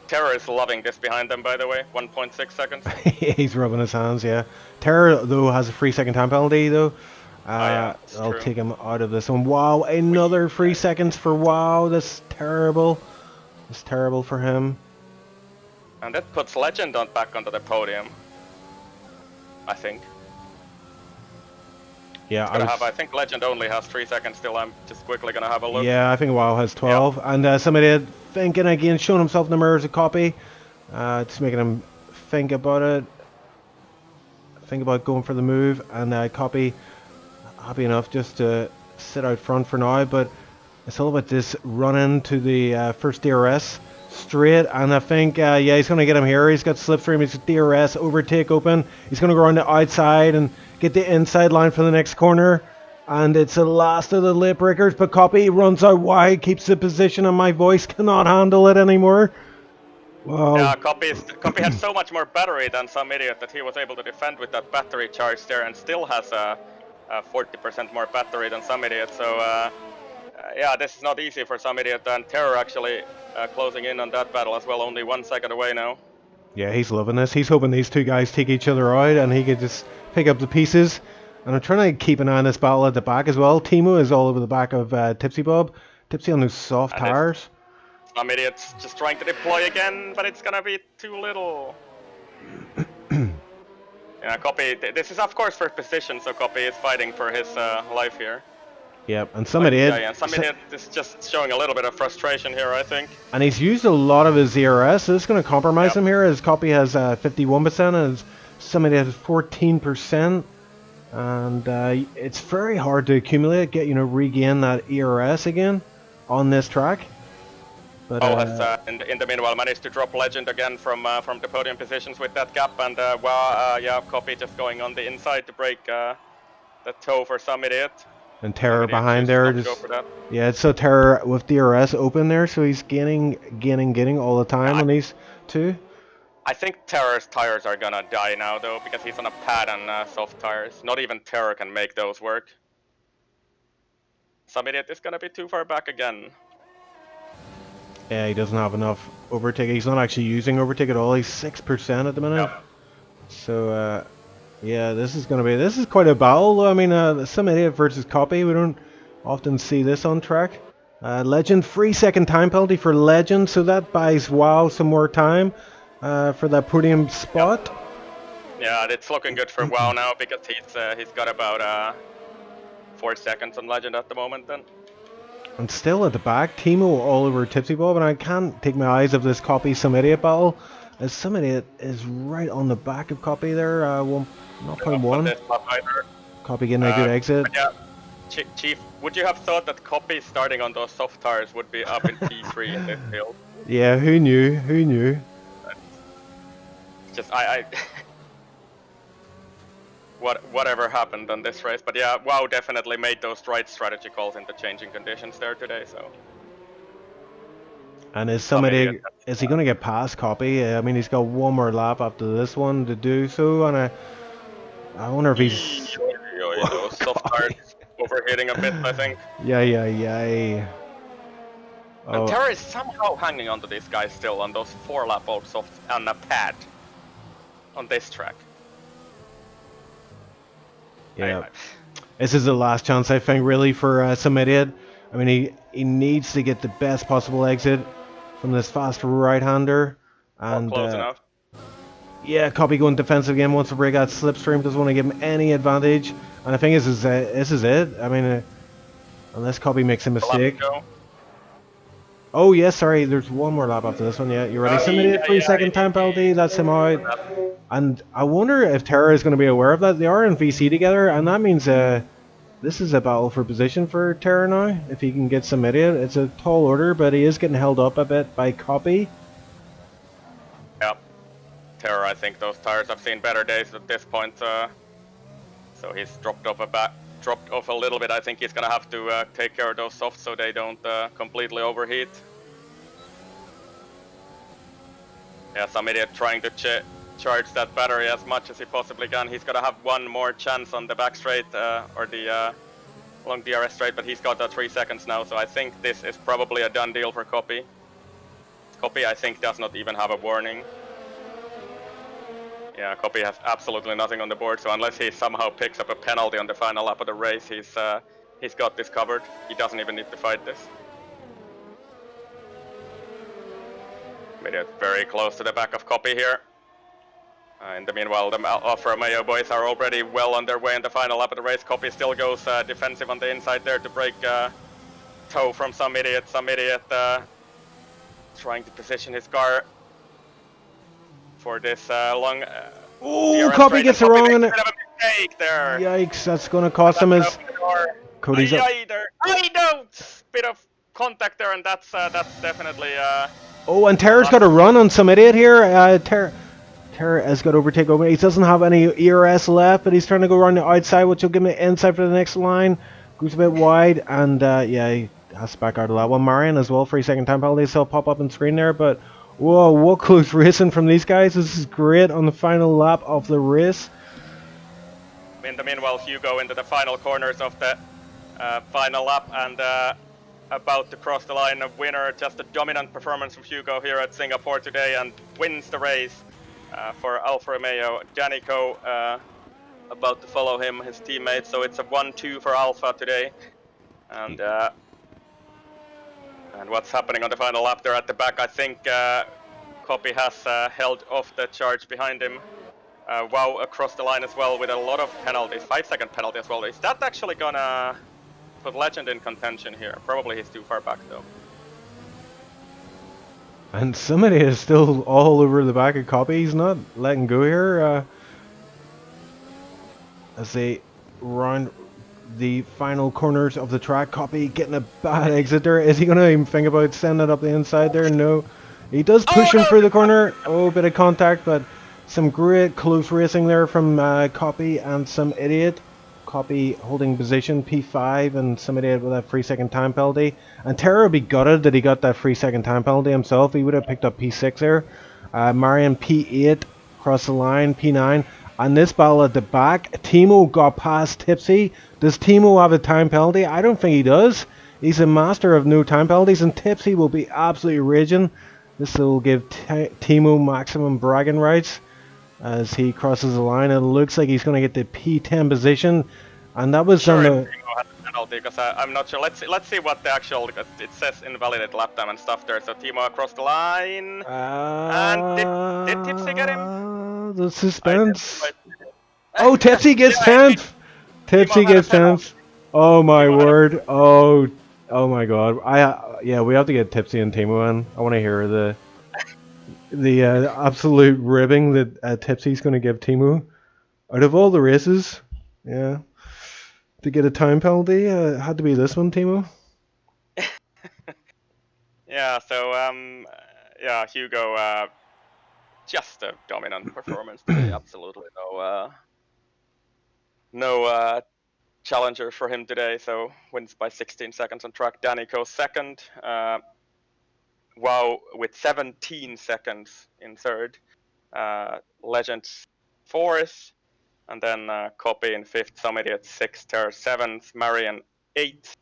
[SPEAKER 3] Terror is loving this behind them, by the way. 1.6 seconds.
[SPEAKER 2] He's rubbing his hands, yeah. Terror, though, has a 3-second time penalty, though.
[SPEAKER 3] Yeah,
[SPEAKER 2] I'll take him out of this one. Wow, another 3 seconds for WoW. That's terrible. That's terrible for him.
[SPEAKER 3] And that puts Legend back onto the podium, I think.
[SPEAKER 2] Yeah,
[SPEAKER 3] It's gonna have, I think Legend only has 3 seconds still. I'm just quickly gonna have a look.
[SPEAKER 2] Yeah, I think WoW has 12. Yep. And somebody thinking again, showing himself in the mirror as a copy. Just making him think about it. Think about going for the move. And copy, happy enough just to sit out front for now. But it's all about this run to the first DRS straight. And I think, yeah, he's going to get him here. He's got slipstream, he's got DRS, overtake open. He's going to go around the outside and get the inside line for the next corner. And it's the last of the late breakers, but Copy runs out wide, keeps the position, and my voice cannot handle it anymore. Wow.
[SPEAKER 3] Yeah, Copy has so much more battery than some idiot that he was able to defend with that battery charge there, and still has a 40% more battery than some idiot. So yeah, this is not easy for some idiot, and Terror actually closing in on that battle as well, only 1 second away now.
[SPEAKER 2] Yeah, he's loving this. He's hoping these two guys take each other out, and he could just pick up the pieces. And I'm trying to keep an eye on this battle at the back as well. Timo is all over the back of Tipsy Bob. Tipsy on those soft tires.
[SPEAKER 3] Some idiot's just trying to deploy again, but it's gonna be too little. Yeah, Copy. This is of course for position, so Copy is fighting for his life here.
[SPEAKER 2] Yep, and some idiot.
[SPEAKER 3] Yeah, some idiot is just showing a little bit of frustration here, I think.
[SPEAKER 2] And he's used a lot of his ERS, so it's going to compromise him here. His Copy has 51% and some idiot has 14%. And it's very hard to accumulate, regain that ERS again on this track. But
[SPEAKER 3] has in the meanwhile managed to drop Legend again from the podium positions with that gap, and yeah, Copy just going on the inside to break the toe for some idiot.
[SPEAKER 2] And Terror behind there, yeah, it's so Terror with DRS open there, so he's gaining all the time on these two.
[SPEAKER 3] I think Terror's tires are gonna die now though, because he's on a pad and soft tires. Not even Terror can make those work. Some idiot is gonna be too far back again.
[SPEAKER 2] Yeah, he doesn't have enough overtake. He's not actually using overtake at all. He's 6% at the minute. Yep. So yeah, this is quite a battle though. I mean, some idiot versus Copy. We don't often see this on track. Legend, 3 second time penalty for Legend, so that buys WoW some more time. For that podium spot.
[SPEAKER 3] Yep. Yeah, it's looking good for WoW now because he's got about 4 seconds on Legend at the moment then.
[SPEAKER 2] And still at the back, Timo all over Tipsy Bob, and I can't take my eyes off this Copy Some Idiot battle, as Some Idiot is right on the back of Copy there, 0.1. Copy getting a good exit.
[SPEAKER 3] Yeah, Chief, would you have thought that Copy starting on those soft tires would be up in P3 in this field?
[SPEAKER 2] Yeah, who knew? Who knew?
[SPEAKER 3] Just whatever happened on this race, but yeah, WoW definitely made those right strategy calls in the changing conditions there today. So.
[SPEAKER 2] And is he going to get past Copy? I mean, he's got one more lap after this one to do so, and I wonder if he's.
[SPEAKER 3] Those soft tires overheating a bit, I think.
[SPEAKER 2] Yeah.
[SPEAKER 3] And Terra is somehow hanging onto these guys still on those 4-lap old softs on a pad. On this track.
[SPEAKER 2] Yeah. This is the last chance, I think, really, for Some Idiot. I mean, he needs to get the best possible exit from this fast right-hander. And
[SPEAKER 3] close enough.
[SPEAKER 2] Yeah, Copy going defensive again, wants to break out slipstream, doesn't want to give him any advantage. And I think this is it. I mean, unless Copy makes a mistake. Oh yes, sorry, there's one more lap after this one, yeah, you're ready. Some idiot, 3 second time penalty, that's him out. And I wonder if Terra is going to be aware of that. They are in VC together, and that means this is a battle for position for Terra now. If he can get Some Idiot, it's a tall order, but he is getting held up a bit by Copy.
[SPEAKER 3] Yeah, Terra, I think those tires have seen better days at this point, so he's dropped off a little bit. I think he's gonna have to take care of those softs so they don't completely overheat. Yeah, Some Idiot trying to charge that battery as much as he possibly can. He's gonna have one more chance on the back straight or the long DRS straight, but he's got that 3 seconds now, so I think this is probably a done deal for Copy. Copy, I think, does not even have a warning. Yeah, Copy has absolutely nothing on the board, so unless he somehow picks up a penalty on the final lap of the race, he's got this covered. He doesn't even need to fight this. Made it very close to the back of Copy here. In the meanwhile, the Alfa Romeo boys are already well on their way in the final lap of the race. Copy still goes defensive on the inside there to break toe from some idiot trying to position his car for this long
[SPEAKER 2] Oh, Copy gets it wrong on it.
[SPEAKER 3] Bit of a mistake there.
[SPEAKER 2] Yikes, that's going to cost him his... Cody's up.
[SPEAKER 3] I don't! Bit of contact there, and that's definitely...
[SPEAKER 2] Oh, and Terra's got a run on some idiot here. Terra has got to overtake over. He doesn't have any ERS left, but he's trying to go around the outside, which will give him the inside for the next line. Goes a bit wide, and yeah, he has to back out of that one. Marion as well, 3 second time penalty, still pop up on screen there, but whoa, what close racing from these guys. This is great on the final lap of the race.
[SPEAKER 3] In the meanwhile, Hugo into the final corners of the final lap, and about to cross the line of winner. Just a dominant performance from Hugo here at Singapore today, and wins the race for Alfa Romeo. Danico about to follow him, his teammate, so it's a 1-2 for Alfa today. And what's happening on the final lap there at the back, I think Copy has held off the charge behind him. Wow, across the line as well with a lot of penalties, 5 second penalty as well. Is that actually gonna put Legend in contention here? Probably he's too far back though.
[SPEAKER 2] And somebody is still all over the back of Copy. He's not letting go here. As they round the final corners of the track, Copy getting a bad exit there. Is he going to even think about sending it up the inside there? No. He does push him through the corner. Oh, a bit of contact, but some great close racing there from Copy and some idiot. Copy holding position P5 and some idiot with that 3 second time penalty. And Terra would be gutted that he got that 3 second time penalty himself. He would have picked up P6 there. Marion P8 across the line, P9. And this battle at the back, Timo got past Tipsy. Does Timo have a time penalty? I don't think he does. He's a master of no time penalties, and Tipsy will be absolutely raging. This will give Timo maximum bragging rights as he crosses the line. It looks like he's going to get the P10 position, and that was on the...
[SPEAKER 3] Timo has a penalty, because I'm not sure. Let's see what the actual... It says invalidate lap time and stuff there. So Timo across the line. And did Tipsy get him?
[SPEAKER 2] The suspense. Oh, Tipsy gets 10th. Tipsy gets 10th. Oh my word. Oh my god. Yeah, we have to get Tipsy and Timo in. I want to hear the absolute ribbing that Tipsy's going to give Timo out of all the races. Yeah, to get a time penalty, it had to be this one, Timo.
[SPEAKER 3] Yeah. So yeah, Hugo. Just a dominant performance today. Absolutely no challenger for him today. So wins by 16 seconds on track. Danico second. Wow, with 17 seconds in third. Legends fourth, and then Copy in fifth. Some idiot sixth. Terror seventh. Marion eighth.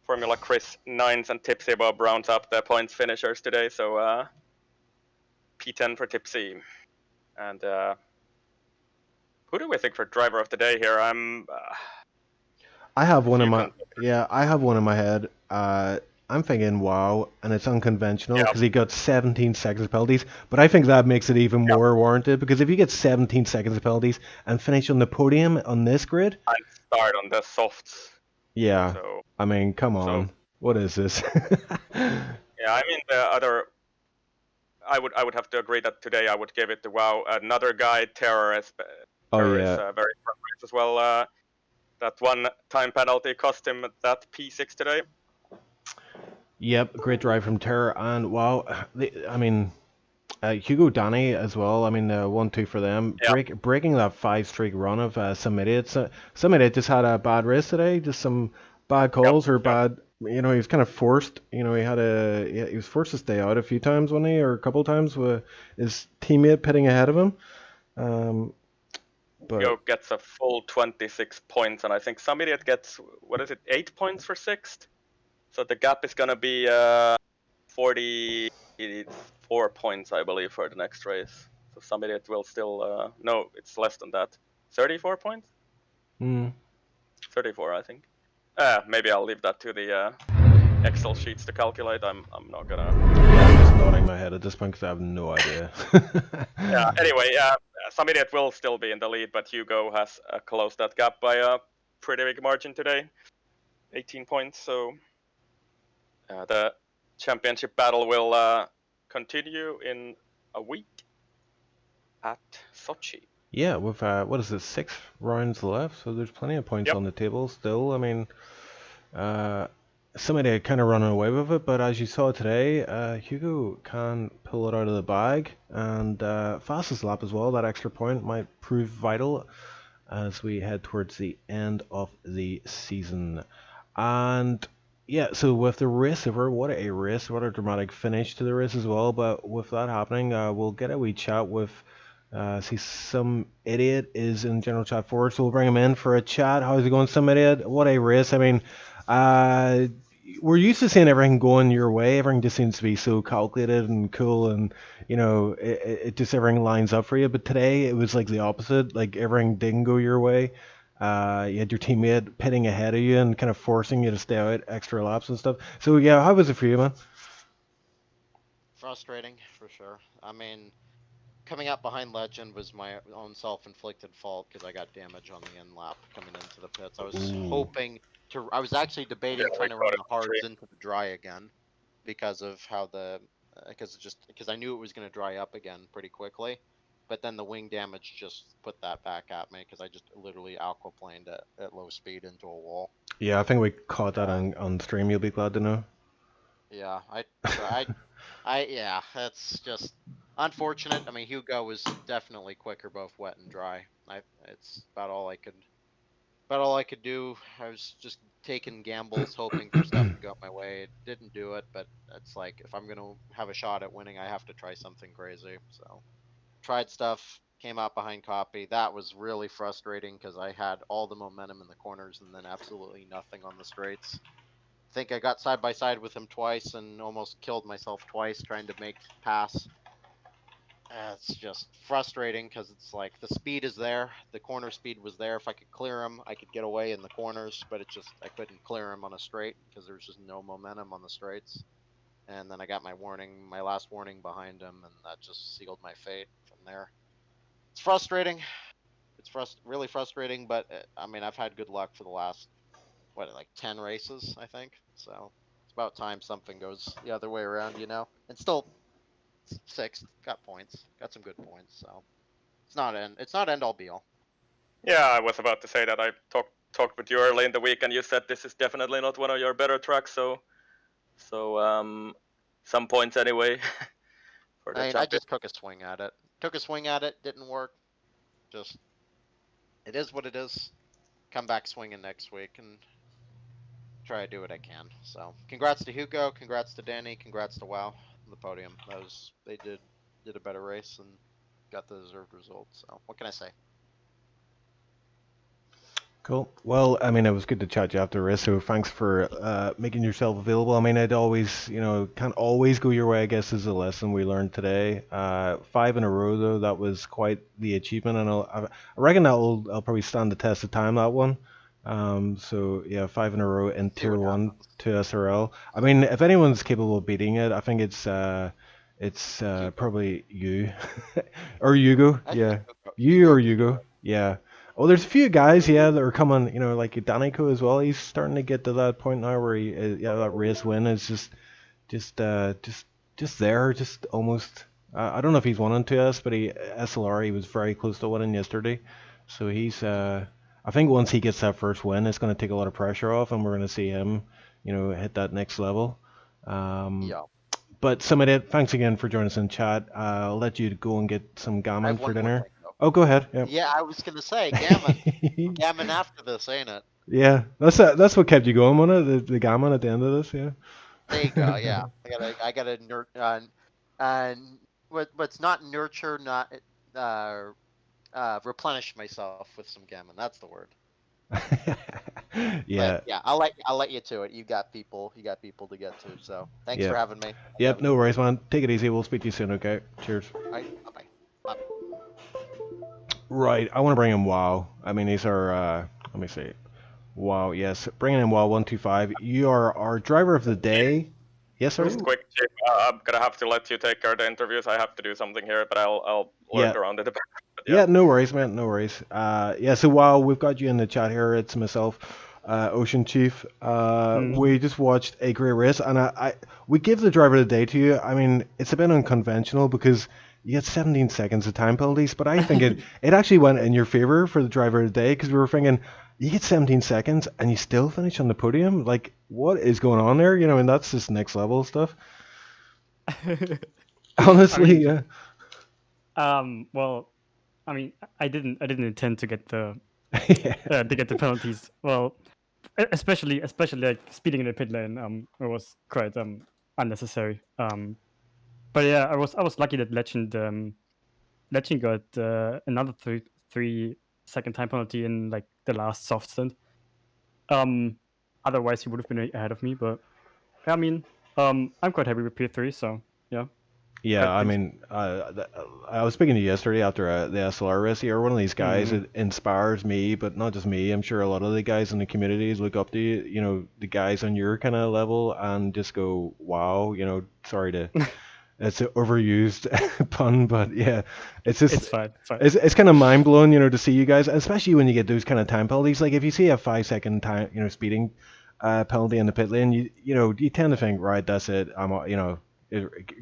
[SPEAKER 3] Formula Chris ninth, and Tipsy Bob rounds up the points finishers today. So P10 for Tipsy. And who do we think for driver of the day here?
[SPEAKER 2] I have one in my head. I'm thinking wow, and it's unconventional because he got 17 seconds of penalties. But I think that makes it even more warranted, because if you get 17 seconds of penalties and finish on the podium on this grid,
[SPEAKER 3] and start on the softs.
[SPEAKER 2] Yeah, so, I mean, come on, what is this?
[SPEAKER 3] Yeah, I mean the other. I would have to agree that today I would give it to wow. Another guy, Terror is very front as well. That one time penalty cost him that P6 today.
[SPEAKER 2] Yep, great drive from Terror, and wow, I mean, Hugo Danny as well. I mean, 1-2 for them. Yep. Breaking that 5-streak run of some idiots. Some idiot just had a bad race today. Just some bad calls or bad. You know, he was kind of forced. You know, he was forced to stay out a few times, wasn't he, or a couple of times with his teammate pitting ahead of him. But
[SPEAKER 3] Hugo gets a full 26 points, and I think some idiot gets 8 points for sixth. So the gap is gonna be 44 points, I believe, for the next race. So some idiot will still no, it's less than that. 34 points. 34, I think. Maybe I'll leave that to the Excel sheets to calculate. I'm not gonna.
[SPEAKER 2] Yeah, I'm just nodding my head at this point because I have no idea.
[SPEAKER 3] Yeah. Anyway, some idiot will still be in the lead, but Hugo has closed that gap by a pretty big margin today, 18 points. So the championship battle will continue in a week at Sochi.
[SPEAKER 2] Yeah, with what is it, 6 rounds left, so there's plenty of points
[SPEAKER 3] Yep.
[SPEAKER 2] on the table still. I mean, somebody kind of running away with it, but as you saw today, Hugo can pull it out of the bag, and fastest lap as well. That extra point might prove vital as we head towards the end of the season. And yeah, so with the race over, what a race, what a dramatic finish to the race as well. But with that happening, we'll get a wee chat with. See, some idiot is in general chat forward, so we'll bring him in for a chat. How's it going, some idiot? What a race! I mean, we're used to seeing everything going your way. Everything just seems to be so calculated and cool, and you know, it just everything lines up for you. But today it was like the opposite. Like everything didn't go your way. You had your teammate pitting ahead of you and kind of forcing you to stay out extra laps and stuff. So yeah, how was it for you, man?
[SPEAKER 4] Frustrating for sure. I mean, coming up behind Legend was my own self-inflicted fault because I got damage on the end lap coming into the pits. I was hoping to. I was actually debating trying to run the hards into the dry again because of how the because I knew it was going to dry up again pretty quickly. But then the wing damage just put that back at me because I just literally aquaplaned at low speed into a wall.
[SPEAKER 2] Yeah, I think we caught that on stream. You'll be glad to know.
[SPEAKER 4] Yeah, yeah, that's just unfortunate. I mean, Hugo was definitely quicker both wet and dry. It's about all I could do. I was just taking gambles, hoping for stuff to go my way. It didn't do it, but it's like if I'm gonna have a shot at winning, I have to try something crazy. So, tried stuff, came out behind Copy. That was really frustrating because I had all the momentum in the corners and then absolutely nothing on the straights. I think I got side by side with him twice and almost killed myself twice trying to make pass. It's just frustrating because it's like the speed is there, the corner speed was there. If I could clear him, I could get away in the corners, but it just I couldn't clear him on a straight because there's just no momentum on the straights. And then I got my last warning behind him, and that just sealed my fate from there. It's frustrating. It's really frustrating, but I mean I've had good luck for the last like 10 races, I think. So it's about time something goes the other way around, you know. And still sixth, got points, got some good points. So it's not end all be all.
[SPEAKER 3] Yeah, I was about to say that I talked with you early in the week, and you said this is definitely not one of your better tracks. So some points anyway. For the
[SPEAKER 4] I just took a swing at it. Didn't work. Just it is what it is. Come back swinging next week and try to do what I can. So congrats to Hugo, congrats to Danny, congrats to WoW on the podium. They did a better race and got the deserved result. So what can I say?
[SPEAKER 2] Cool. Well, I mean, it was good to chat you after the race, so thanks for making yourself available. I mean, it always, you know, can't always go your way, I guess, is a lesson we learned today. 5 in a row, though, that was quite the achievement, and I reckon I'll probably stand the test of time, that one. So, yeah, 5 in a row in Tier 1 to SRL. I mean, if anyone's capable of beating it, I think it's probably you. Or Hugo, yeah. You or Hugo, yeah. Oh, there's a few guys, yeah, that are coming, you know, like Danico as well. He's starting to get to that point now where he, yeah, that race win is just there, just almost. I don't know if he's won on 2S, but SLR, he was very close to winning yesterday. So he's, I think once he gets that first win, it's going to take a lot of pressure off, and we're going to see him, you know, hit that next level.
[SPEAKER 4] Yeah.
[SPEAKER 2] But somebody, thanks again for joining us in chat. I'll let you go and get some gammon for dinner. Oh, go ahead. Yep.
[SPEAKER 4] Yeah, I was gonna say gammon. Gammon after this, ain't it?
[SPEAKER 2] Yeah, that's what kept you going, wasn't it? The gammon at the end of this, yeah.
[SPEAKER 4] There you go. Yeah, I gotta what's not nurture, not replenish myself with some gammon. That's the word.
[SPEAKER 2] Yeah.
[SPEAKER 4] But yeah, I'll let you to it. You got people to get to. So thanks for having me.
[SPEAKER 2] Yep, no worries, man. Take it easy. We'll speak to you soon. Okay. Cheers.
[SPEAKER 4] All right. Bye.
[SPEAKER 2] Right, I want to bring in WoW. I mean, these are, let me see. WoW, yes. Bringing in WoW 125. You are our driver of the day. Yes, sir?
[SPEAKER 3] Just quick, Chip. I'm going to have to let you take care of the interviews. I have to do something here, but I'll lurk around in the back. But
[SPEAKER 2] Yeah, no worries, man. No worries. Yeah. So while we've got you in the chat here, it's myself, Ocean Chief. We just watched a great race, and we give the driver of the day to you. I mean, it's a bit unconventional because you get 17 seconds of time penalties, but I think it actually went in your favor for the driver of the day because we were thinking you get 17 seconds and you still finish on the podium. Like, what is going on there? And that's just next level stuff. Honestly, yeah.
[SPEAKER 5] Well, I mean, I didn't intend to get the
[SPEAKER 2] Yeah.
[SPEAKER 5] to get the penalties. Well, especially like speeding in the pit lane. It was quite unnecessary. But yeah, I was lucky that Legend got another 3 second time penalty in like the last soft stint. Otherwise he would have been ahead of me. But I mean, I'm quite happy with P3. So yeah.
[SPEAKER 2] Yeah, I mean, I was speaking to you yesterday after the SLR race. You're one of these guys that inspires me, but not just me. I'm sure a lot of the guys in the communities look up to you, the guys on your kind of level, and just go, wow, sorry to, it's an overused pun, but yeah, it's just,
[SPEAKER 5] It's fine.
[SPEAKER 2] it's kind of mind blowing, to see you guys, especially when you get those kind of time penalties. Like if you see a 5 second time, speeding penalty in the pit lane, you tend to think, right, that's it.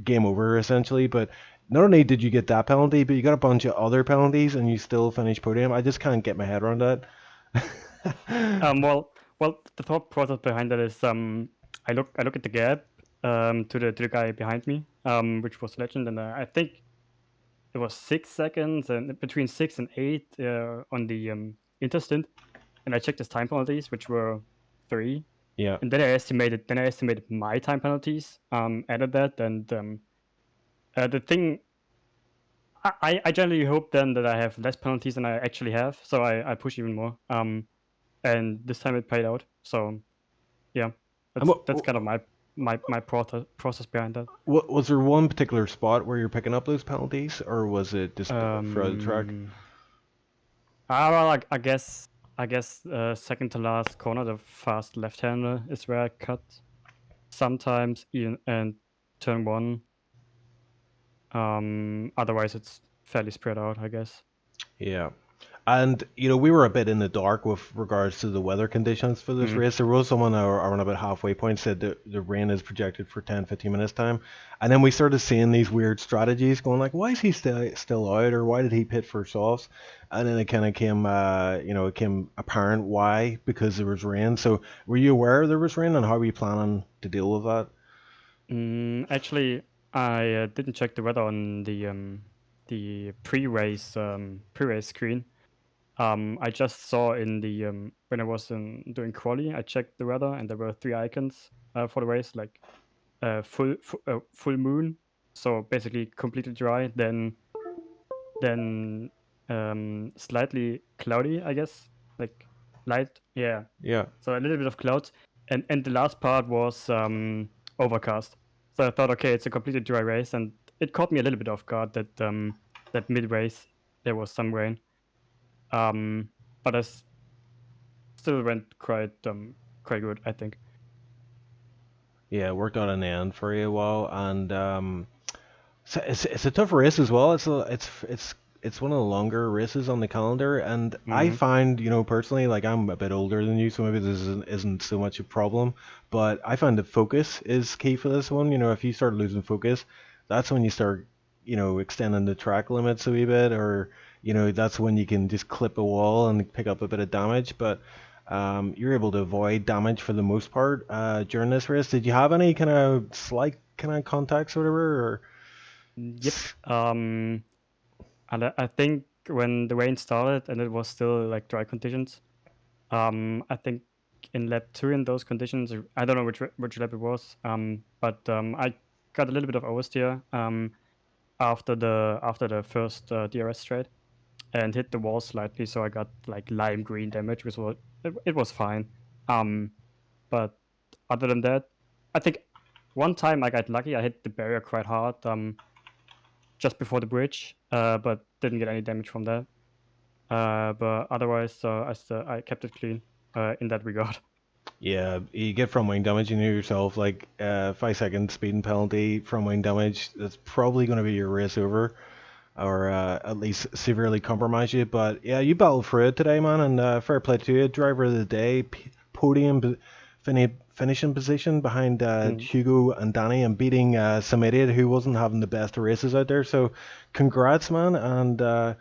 [SPEAKER 2] Game over essentially. But not only did you get that penalty, but you got a bunch of other penalties and you still finished podium. I just can't get my head around that.
[SPEAKER 5] Well, the thought process behind that is I look at the gap to the guy behind me, which was Legend, and I think it was 6 seconds and between 6 and 8 on the interstint, and I checked his time penalties, which were 3.
[SPEAKER 2] Yeah.
[SPEAKER 5] And then I estimated my time penalties, added that, and the thing, I generally hope then that I have less penalties than I actually have, so I push even more. And this time it paid out. So yeah, that's kind of my process behind that.
[SPEAKER 2] Was there one particular spot where you're picking up those penalties, or was it just throughout the track?
[SPEAKER 5] Well, I guess second to last corner, the fast left-hander is where I cut. Sometimes even and turn 1. Otherwise it's fairly spread out, I guess.
[SPEAKER 2] Yeah. And, we were a bit in the dark with regards to the weather conditions for this race. There was someone around about halfway point said that the rain is projected for 10-15 minutes time. And then we started seeing these weird strategies going like, why is he still out? Or why did he pit for softs? And then it kind of came, it came apparent why, because there was rain. So were you aware there was rain, and how were you planning to deal with that?
[SPEAKER 5] Actually, I didn't check the weather on the pre-race screen. I just saw in the when I was doing quali, I checked the weather, and there were 3 icons for the race, like full moon, so basically completely dry, then slightly cloudy, I guess, like light, yeah, so a little bit of clouds, and the last part was overcast. So I thought, okay, it's a completely dry race, and it caught me a little bit off guard that that mid race there was some rain. But I still went quite good, I think.
[SPEAKER 2] Yeah, it worked out in the end for you a while, and so it's a tough race as well. It's one of the longer races on the calendar, and I find, personally, like I'm a bit older than you, so maybe this isn't so much a problem, but I find that focus is key for this one. If you start losing focus, that's when you start, extending the track limits a wee bit, or that's when you can just clip a wall and pick up a bit of damage. But you're able to avoid damage for the most part during this race. Did you have any kind of slight kind of contacts or whatever? Or?
[SPEAKER 5] Yep. And I think when the rain started and it was still like dry conditions, I think in lap 2 in those conditions, I don't know which lap it was, but I got a little bit of oversteer after the first DRS straight, and hit the wall slightly, so I got like lime green damage, which was it was fine. But other than that, I think one time I got lucky. I hit the barrier quite hard just before the bridge, but didn't get any damage from that. But otherwise, I kept it clean in that regard.
[SPEAKER 2] Yeah, you get from wing damage, you know yourself, like 5 second speeding penalty from wing damage, that's probably going to be your race over. or at least severely compromise you. But yeah, you battled through it today, man, and fair play to you. Driver of the day, podium, finishing position behind
[SPEAKER 5] Mm.
[SPEAKER 2] Hugo and Danny, and beating some idiot who wasn't having the best of races out there. So, congrats, man. And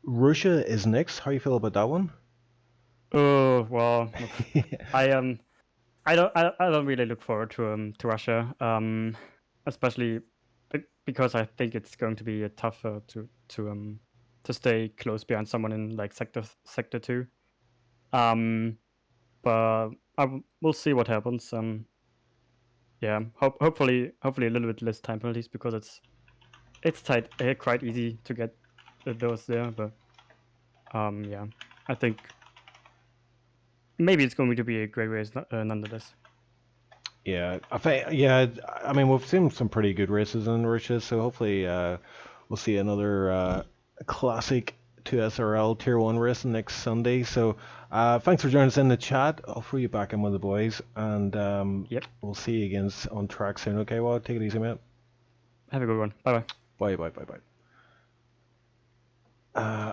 [SPEAKER 2] Russia is next. How you feel about that one?
[SPEAKER 5] Oh well, I I don't really look forward to Russia, especially because I think it's going to be tougher to stay close behind someone in like sector 2. But we'll see what happens. Yeah, hopefully a little bit less time penalties because it's tight, quite easy to get those there. But yeah, I think maybe it's going to be a great race nonetheless.
[SPEAKER 2] Yeah, I mean, we've seen some pretty good races in Russia, so hopefully we'll see another classic 2SRL Tier 1 race next Sunday. So thanks for joining us in the chat. I'll throw you back in with the boys, and
[SPEAKER 5] Yep.
[SPEAKER 2] we'll see you again on track soon. Okay, well, take it easy, mate.
[SPEAKER 5] Have a good one. Bye bye.
[SPEAKER 2] Bye.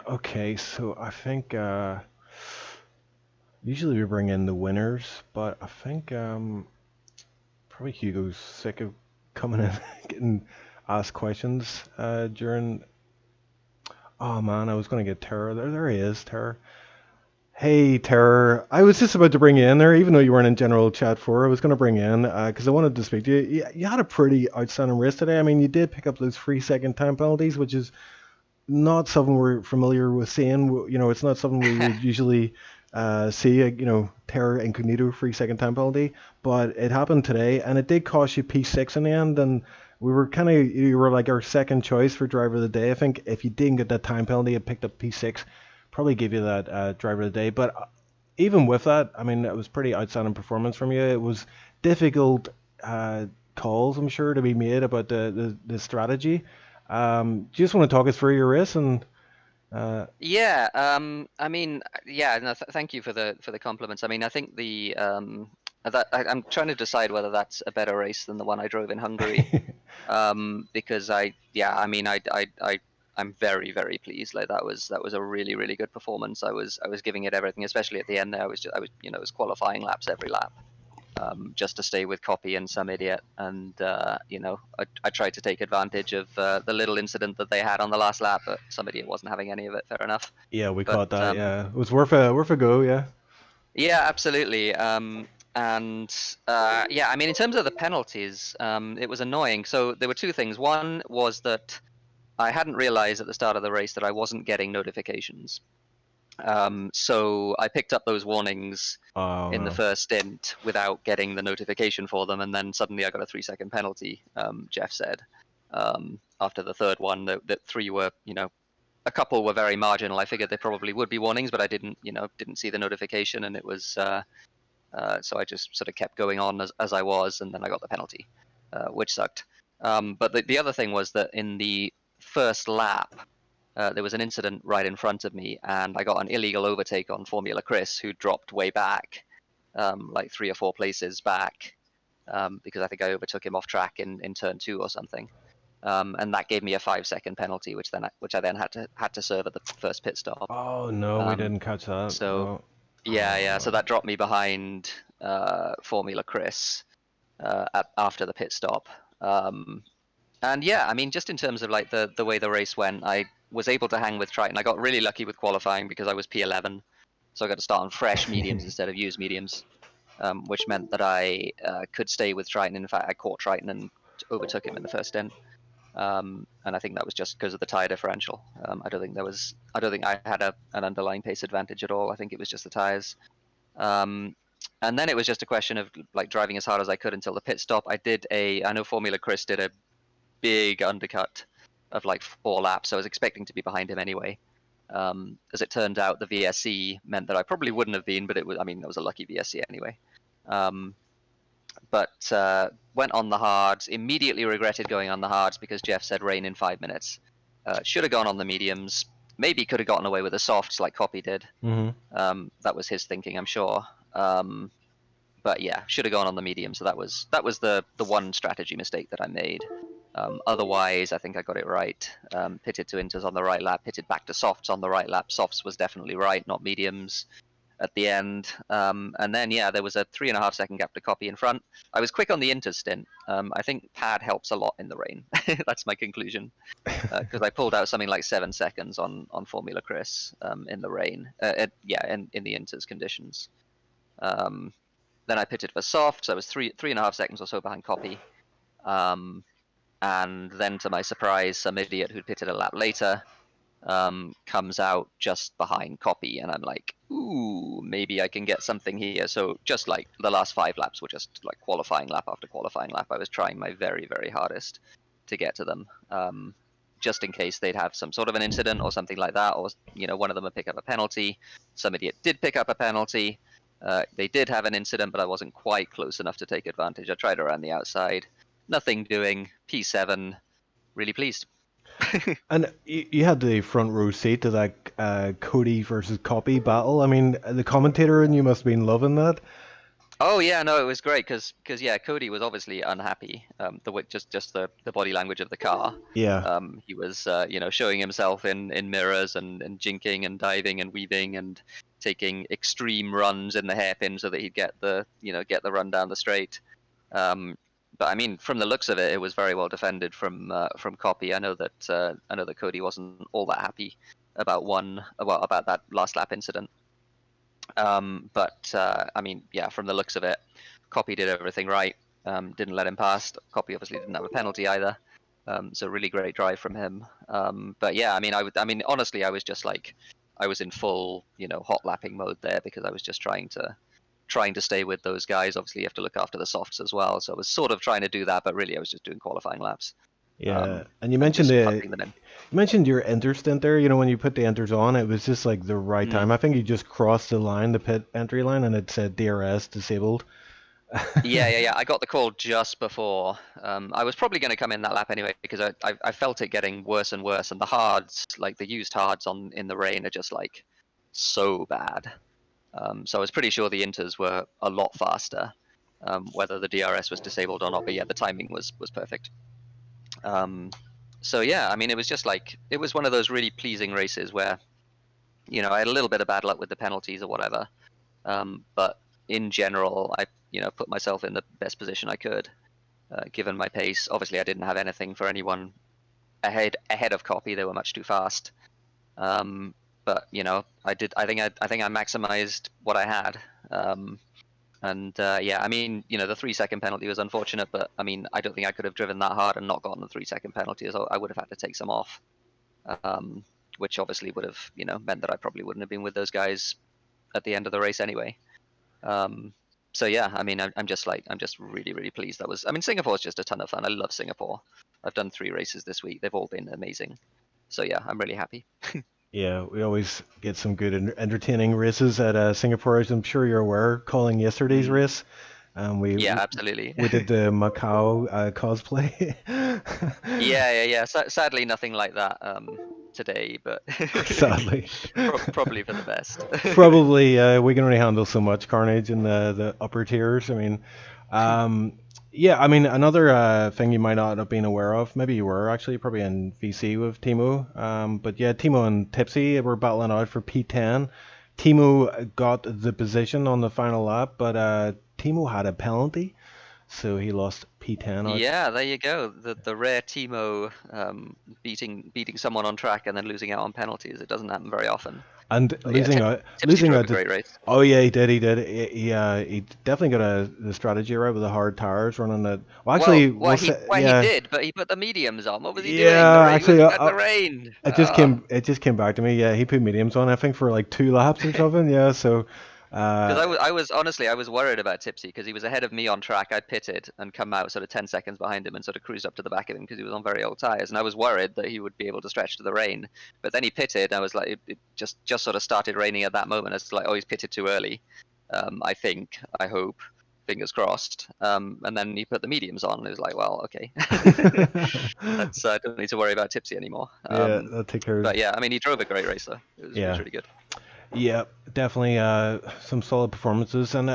[SPEAKER 2] Okay, so I think usually we bring in the winners, but I think probably Hugo's sick of coming in getting asked questions during. Oh man, I was gonna get Terror. There he is, Terror. Hey Terror, I was just about to bring you in there, even though you weren't in general chat for. I was gonna bring you in because I wanted to speak to you. You had a pretty outstanding race today. I mean, you did pick up those 3-second time penalties, which is not something we're familiar with seeing. You know, it's not something we would usually see. You know, Terror Incognito 3-second time penalty, but it happened today, and it did cost you P6 in the end. And we were you were like our second choice for driver of the day. I think if you didn't get that time penalty, it picked up P6, probably give you that driver of the day. But even with that, I mean, it was pretty outstanding performance from you. It was difficult calls, I'm sure, to be made about the strategy. Do you just want to talk us through your race and?
[SPEAKER 6] Yeah, I mean, yeah. No, thank you for the compliments. I mean, I think I'm trying to decide whether that's a better race than the one I drove in Hungary, because I'm very, very pleased. Like that was a really, really good performance. I was giving it everything, especially at the end there. I was it was qualifying laps every lap. Just to stay with Copy and some idiot. And, I tried to take advantage of the little incident that they had on the last lap, but some idiot wasn't having any of it, fair enough.
[SPEAKER 2] Yeah, we caught that, yeah. It was worth a go, yeah.
[SPEAKER 6] Yeah, absolutely. Yeah, I mean, in terms of the penalties, it was annoying. So there were two things. One was that I hadn't realized at the start of the race that I wasn't getting notifications. So I picked up those warnings in the first stint without getting the notification for them, and then suddenly I got a 3-second penalty. Jeff said after the third one that 3 were, a couple were very marginal. I figured they probably would be warnings, but I didn't see the notification, and it was so I just sort of kept going on as I was, and then I got the penalty, which sucked. But the other thing was that in the first lap, there was an incident right in front of me, and I got an illegal overtake on Formula Chris, who dropped way back, like 3 or 4 places back, because I think I overtook him off track in turn 2 or something, and that gave me a 5-second penalty, which I then had to serve at the first pit stop.
[SPEAKER 2] Oh no, we didn't catch that.
[SPEAKER 6] So yeah, so that dropped me behind Formula Chris after the pit stop. And yeah, I mean, just in terms of like the way the race went, I was able to hang with Triton. I got really lucky with qualifying because I was P11, so I got to start on fresh mediums instead of used mediums, which meant that I could stay with Triton. In fact, I caught Triton and overtook him in the first stint, and I think that was just because of the tire differential. I don't think I had an underlying pace advantage at all. I think it was just the tires. And then it was just a question of like driving as hard as I could until the pit stop. I know Formula Chris did a big undercut of like 4 laps, so I was expecting to be behind him anyway. As it turned out, the VSC meant that I probably wouldn't have been, but it was a lucky VSC anyway. But went on the hards, immediately regretted going on the hards because Jeff said rain in 5 minutes. Should have gone on the mediums, maybe could have gotten away with the softs like Copy did.
[SPEAKER 2] Mm-hmm.
[SPEAKER 6] That was his thinking, I'm sure. But yeah, should have gone on the medium. So that was the one strategy mistake that I made. Otherwise, I think I got it right. Pitted to inters on the right lap, pitted back to softs on the right lap. Softs was definitely right, not mediums at the end. And then, yeah, there was a 3.5 second gap to copy in front. I was quick on the inter stint. I think pad helps a lot in the rain. That's my conclusion. Because I pulled out something like 7 seconds on Formula Chris in the rain. In the inters conditions. Then I pitted for soft, so I was 3.5 seconds or so behind copy. And then, to my surprise, some idiot who'd pitted a lap later comes out just behind copy, and I'm like, ooh, maybe I can get something here. So just like the last 5 laps were just like qualifying lap after qualifying lap. I was trying my very, very hardest to get to them, just in case they'd have some sort of an incident or something like that, or one of them would pick up a penalty. Some idiot did pick up a penalty. They did have an incident, but I wasn't quite close enough to take advantage. I tried around the outside. Nothing doing. P7. Really pleased.
[SPEAKER 2] And you had the front row seat to that Cody versus Copy battle. I mean, the commentator and you must have been loving that.
[SPEAKER 6] Oh yeah, no, it was great because yeah, Cody was obviously unhappy. Just the body language of the car.
[SPEAKER 2] Yeah.
[SPEAKER 6] He was showing himself in mirrors and jinking and diving and weaving and taking extreme runs in the hairpin so that he'd get the run down the straight. But I mean, from the looks of it, it was very well defended from Copy. I know that Cody wasn't all that happy about that last lap incident. But I mean, yeah, from the looks of it, Copy did everything right. Didn't let him pass. Copy obviously didn't have a penalty either. So really great drive from him. But yeah, I mean, honestly, I was just like, I was in full, hot lapping mode there because I was just trying to stay with those guys. Obviously, you have to look after the softs as well. So I was sort of trying to do that, but really I was just doing qualifying laps.
[SPEAKER 2] Yeah, and you mentioned
[SPEAKER 6] you
[SPEAKER 2] mentioned your enter stint there. When you put the enters on, it was just like the right time. I think you just crossed the line, the pit entry line, and it said DRS disabled.
[SPEAKER 6] Yeah. I got the call just before. I was probably going to come in that lap anyway because I felt it getting worse and worse, and the hards, like the used hards in the rain, are just like so bad. So I was pretty sure the inters were a lot faster, whether the DRS was disabled or not. But yeah, the timing was perfect. So yeah, I mean, it was just like, it was one of those really pleasing races where, I had a little bit of bad luck with the penalties or whatever. But in general, I, put myself in the best position I could, given my pace. Obviously, I didn't have anything for anyone ahead of Copy. They were much too fast. But I think I maximized what I had. Yeah, I mean, the 3-second penalty was unfortunate, but I mean, I don't think I could have driven that hard and not gotten the 3-second penalty, as I would have had to take some off, which obviously would have, meant that I probably wouldn't have been with those guys at the end of the race anyway. So yeah, I mean, I'm just really, really pleased. Singapore's just a ton of fun. I love Singapore. I've done 3 races this week. They've all been amazing. So yeah, I'm really happy.
[SPEAKER 2] Yeah, we always get some good entertaining races at Singapore, as I'm sure you're aware, calling yesterday's race.
[SPEAKER 6] Yeah, absolutely.
[SPEAKER 2] We did the Macau cosplay.
[SPEAKER 6] Yeah. Sadly, nothing like that today, but
[SPEAKER 2] sadly,
[SPEAKER 6] probably for the best.
[SPEAKER 2] Probably we can only handle so much carnage in the upper tiers. I mean, yeah, I mean, another thing you might not have been aware of, maybe you were actually probably in VC with Timo, but yeah, Timo and Tipsy were battling out for P10. Timo got the position on the final lap, but Timo had a penalty, so he lost P10 out.
[SPEAKER 6] Yeah, there you go. The rare Timo beating someone on track and then losing out on penalties. It doesn't happen very often.
[SPEAKER 2] And
[SPEAKER 6] But
[SPEAKER 2] losing
[SPEAKER 6] yeah,
[SPEAKER 2] out,
[SPEAKER 6] Tipsy drove a
[SPEAKER 2] to,
[SPEAKER 6] great race.
[SPEAKER 2] oh yeah, he did. He definitely got the strategy right with the hard tires running that. Well, actually,
[SPEAKER 6] he did, but he put the mediums on. What was he doing?
[SPEAKER 2] Yeah, actually,
[SPEAKER 6] the rain.
[SPEAKER 2] It just came back to me. Yeah, he put mediums on, I think, for like 2 laps or something. Yeah, so.
[SPEAKER 6] Because I was worried about Tipsy because he was ahead of me on track. I pitted and come out sort of 10 seconds behind him and sort of cruised up to the back of him because he was on very old tires, and I was worried that he would be able to stretch to the rain. But then he pitted. And I was like, it just sort of started raining at that moment. It's like, oh, he's pitted too early. I hope, fingers crossed. And then he put the mediums on. And it was like, well, okay, I don't need to worry about Tipsy anymore.
[SPEAKER 2] Yeah, that'll take care of it.
[SPEAKER 6] But yeah, I mean, he drove a great race though. It was really good.
[SPEAKER 2] Yeah, definitely some solid performances, and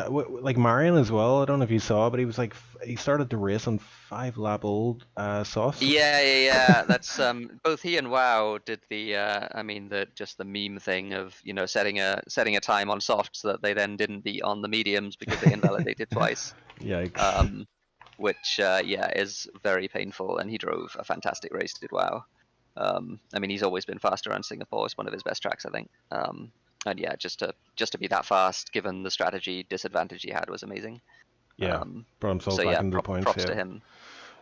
[SPEAKER 2] like Marion as well. I don't know if you saw, but he was like he started the race on 5 lap old softs.
[SPEAKER 6] Yeah. That's both he and Wow did the I mean the just the meme thing of setting a time on softs that they then didn't beat on the mediums because they invalidated twice.
[SPEAKER 2] Yikes.
[SPEAKER 6] Which yeah is very painful. And he drove a fantastic race, did Wow. I mean he's always been faster around Singapore. It's one of his best tracks, I think. And yeah, just to be that fast, given the strategy disadvantage he had, was amazing.
[SPEAKER 2] Yeah, brought himself
[SPEAKER 6] So
[SPEAKER 2] back
[SPEAKER 6] yeah,
[SPEAKER 2] into the points.
[SPEAKER 6] props
[SPEAKER 2] Yeah.
[SPEAKER 6] to him.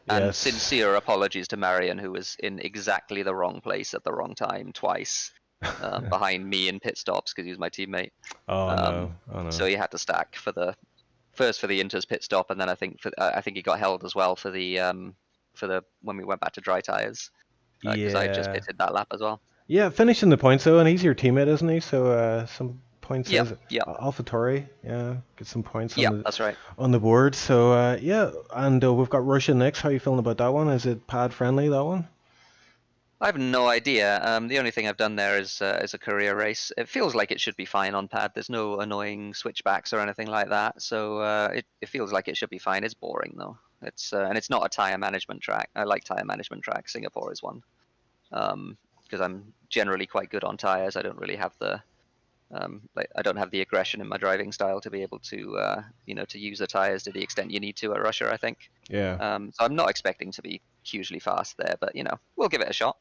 [SPEAKER 6] And
[SPEAKER 2] Yes.
[SPEAKER 6] sincere apologies to Marion, who was in exactly the wrong place at the wrong time twice, behind me in pit stops because he was my teammate.
[SPEAKER 2] Oh no. Oh
[SPEAKER 6] So
[SPEAKER 2] no.
[SPEAKER 6] he had to stack for the Inter's pit stop, and then I think he got held as well for the when we went back to dry tires because I had just
[SPEAKER 2] Yeah.
[SPEAKER 6] pitted that lap as well.
[SPEAKER 2] Yeah, finishing the points though, and he's your teammate, isn't he? So some points
[SPEAKER 6] Yep,
[SPEAKER 2] as
[SPEAKER 6] yep,
[SPEAKER 2] AlphaTauri, yeah, get some points
[SPEAKER 6] yep. That's right.
[SPEAKER 2] on the board. So yeah, and we've got Russia next. How are you feeling about that one? Is it pad friendly, that one?
[SPEAKER 6] I have no idea. The only thing I've done there is a career race. It feels like it should be fine on pad. There's no annoying switchbacks or anything like that. So it feels like it should be fine. It's boring though. It's and it's not a tire management track. I like tire management tracks. Singapore is one. Because I'm generally quite good on tires. I don't really have the like I don't have the aggression in my driving style to be able to to use the tires to the extent you need to at Russia, I think.
[SPEAKER 2] Yeah.
[SPEAKER 6] So I'm not expecting to be hugely fast there, but we'll give it a shot.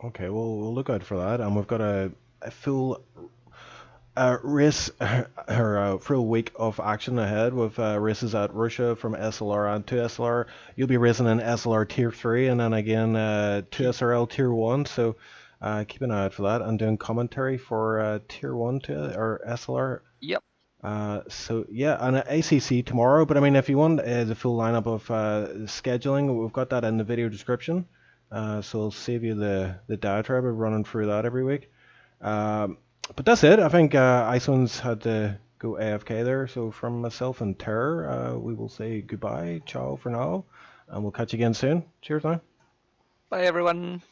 [SPEAKER 2] Okay, well, we'll look out for that, and we've got a full race or full week of action ahead with races at Russia from SLR and to SLR. You'll be racing in SLR Tier 3 and then again to SRL Tier 1, so keep an eye out for that. I'm doing commentary for Tier 1 to or SLR.
[SPEAKER 6] Yep.
[SPEAKER 2] So yeah, and ACC tomorrow. But I mean, if you want the full lineup of scheduling, we've got that in the video description. So it'll save you the diatribe of running through that every week. But that's it. I think Iceland's had to go AFK there. So from myself and Terror, we will say goodbye, ciao for now, and we'll catch you again soon. Cheers now.
[SPEAKER 6] Bye everyone.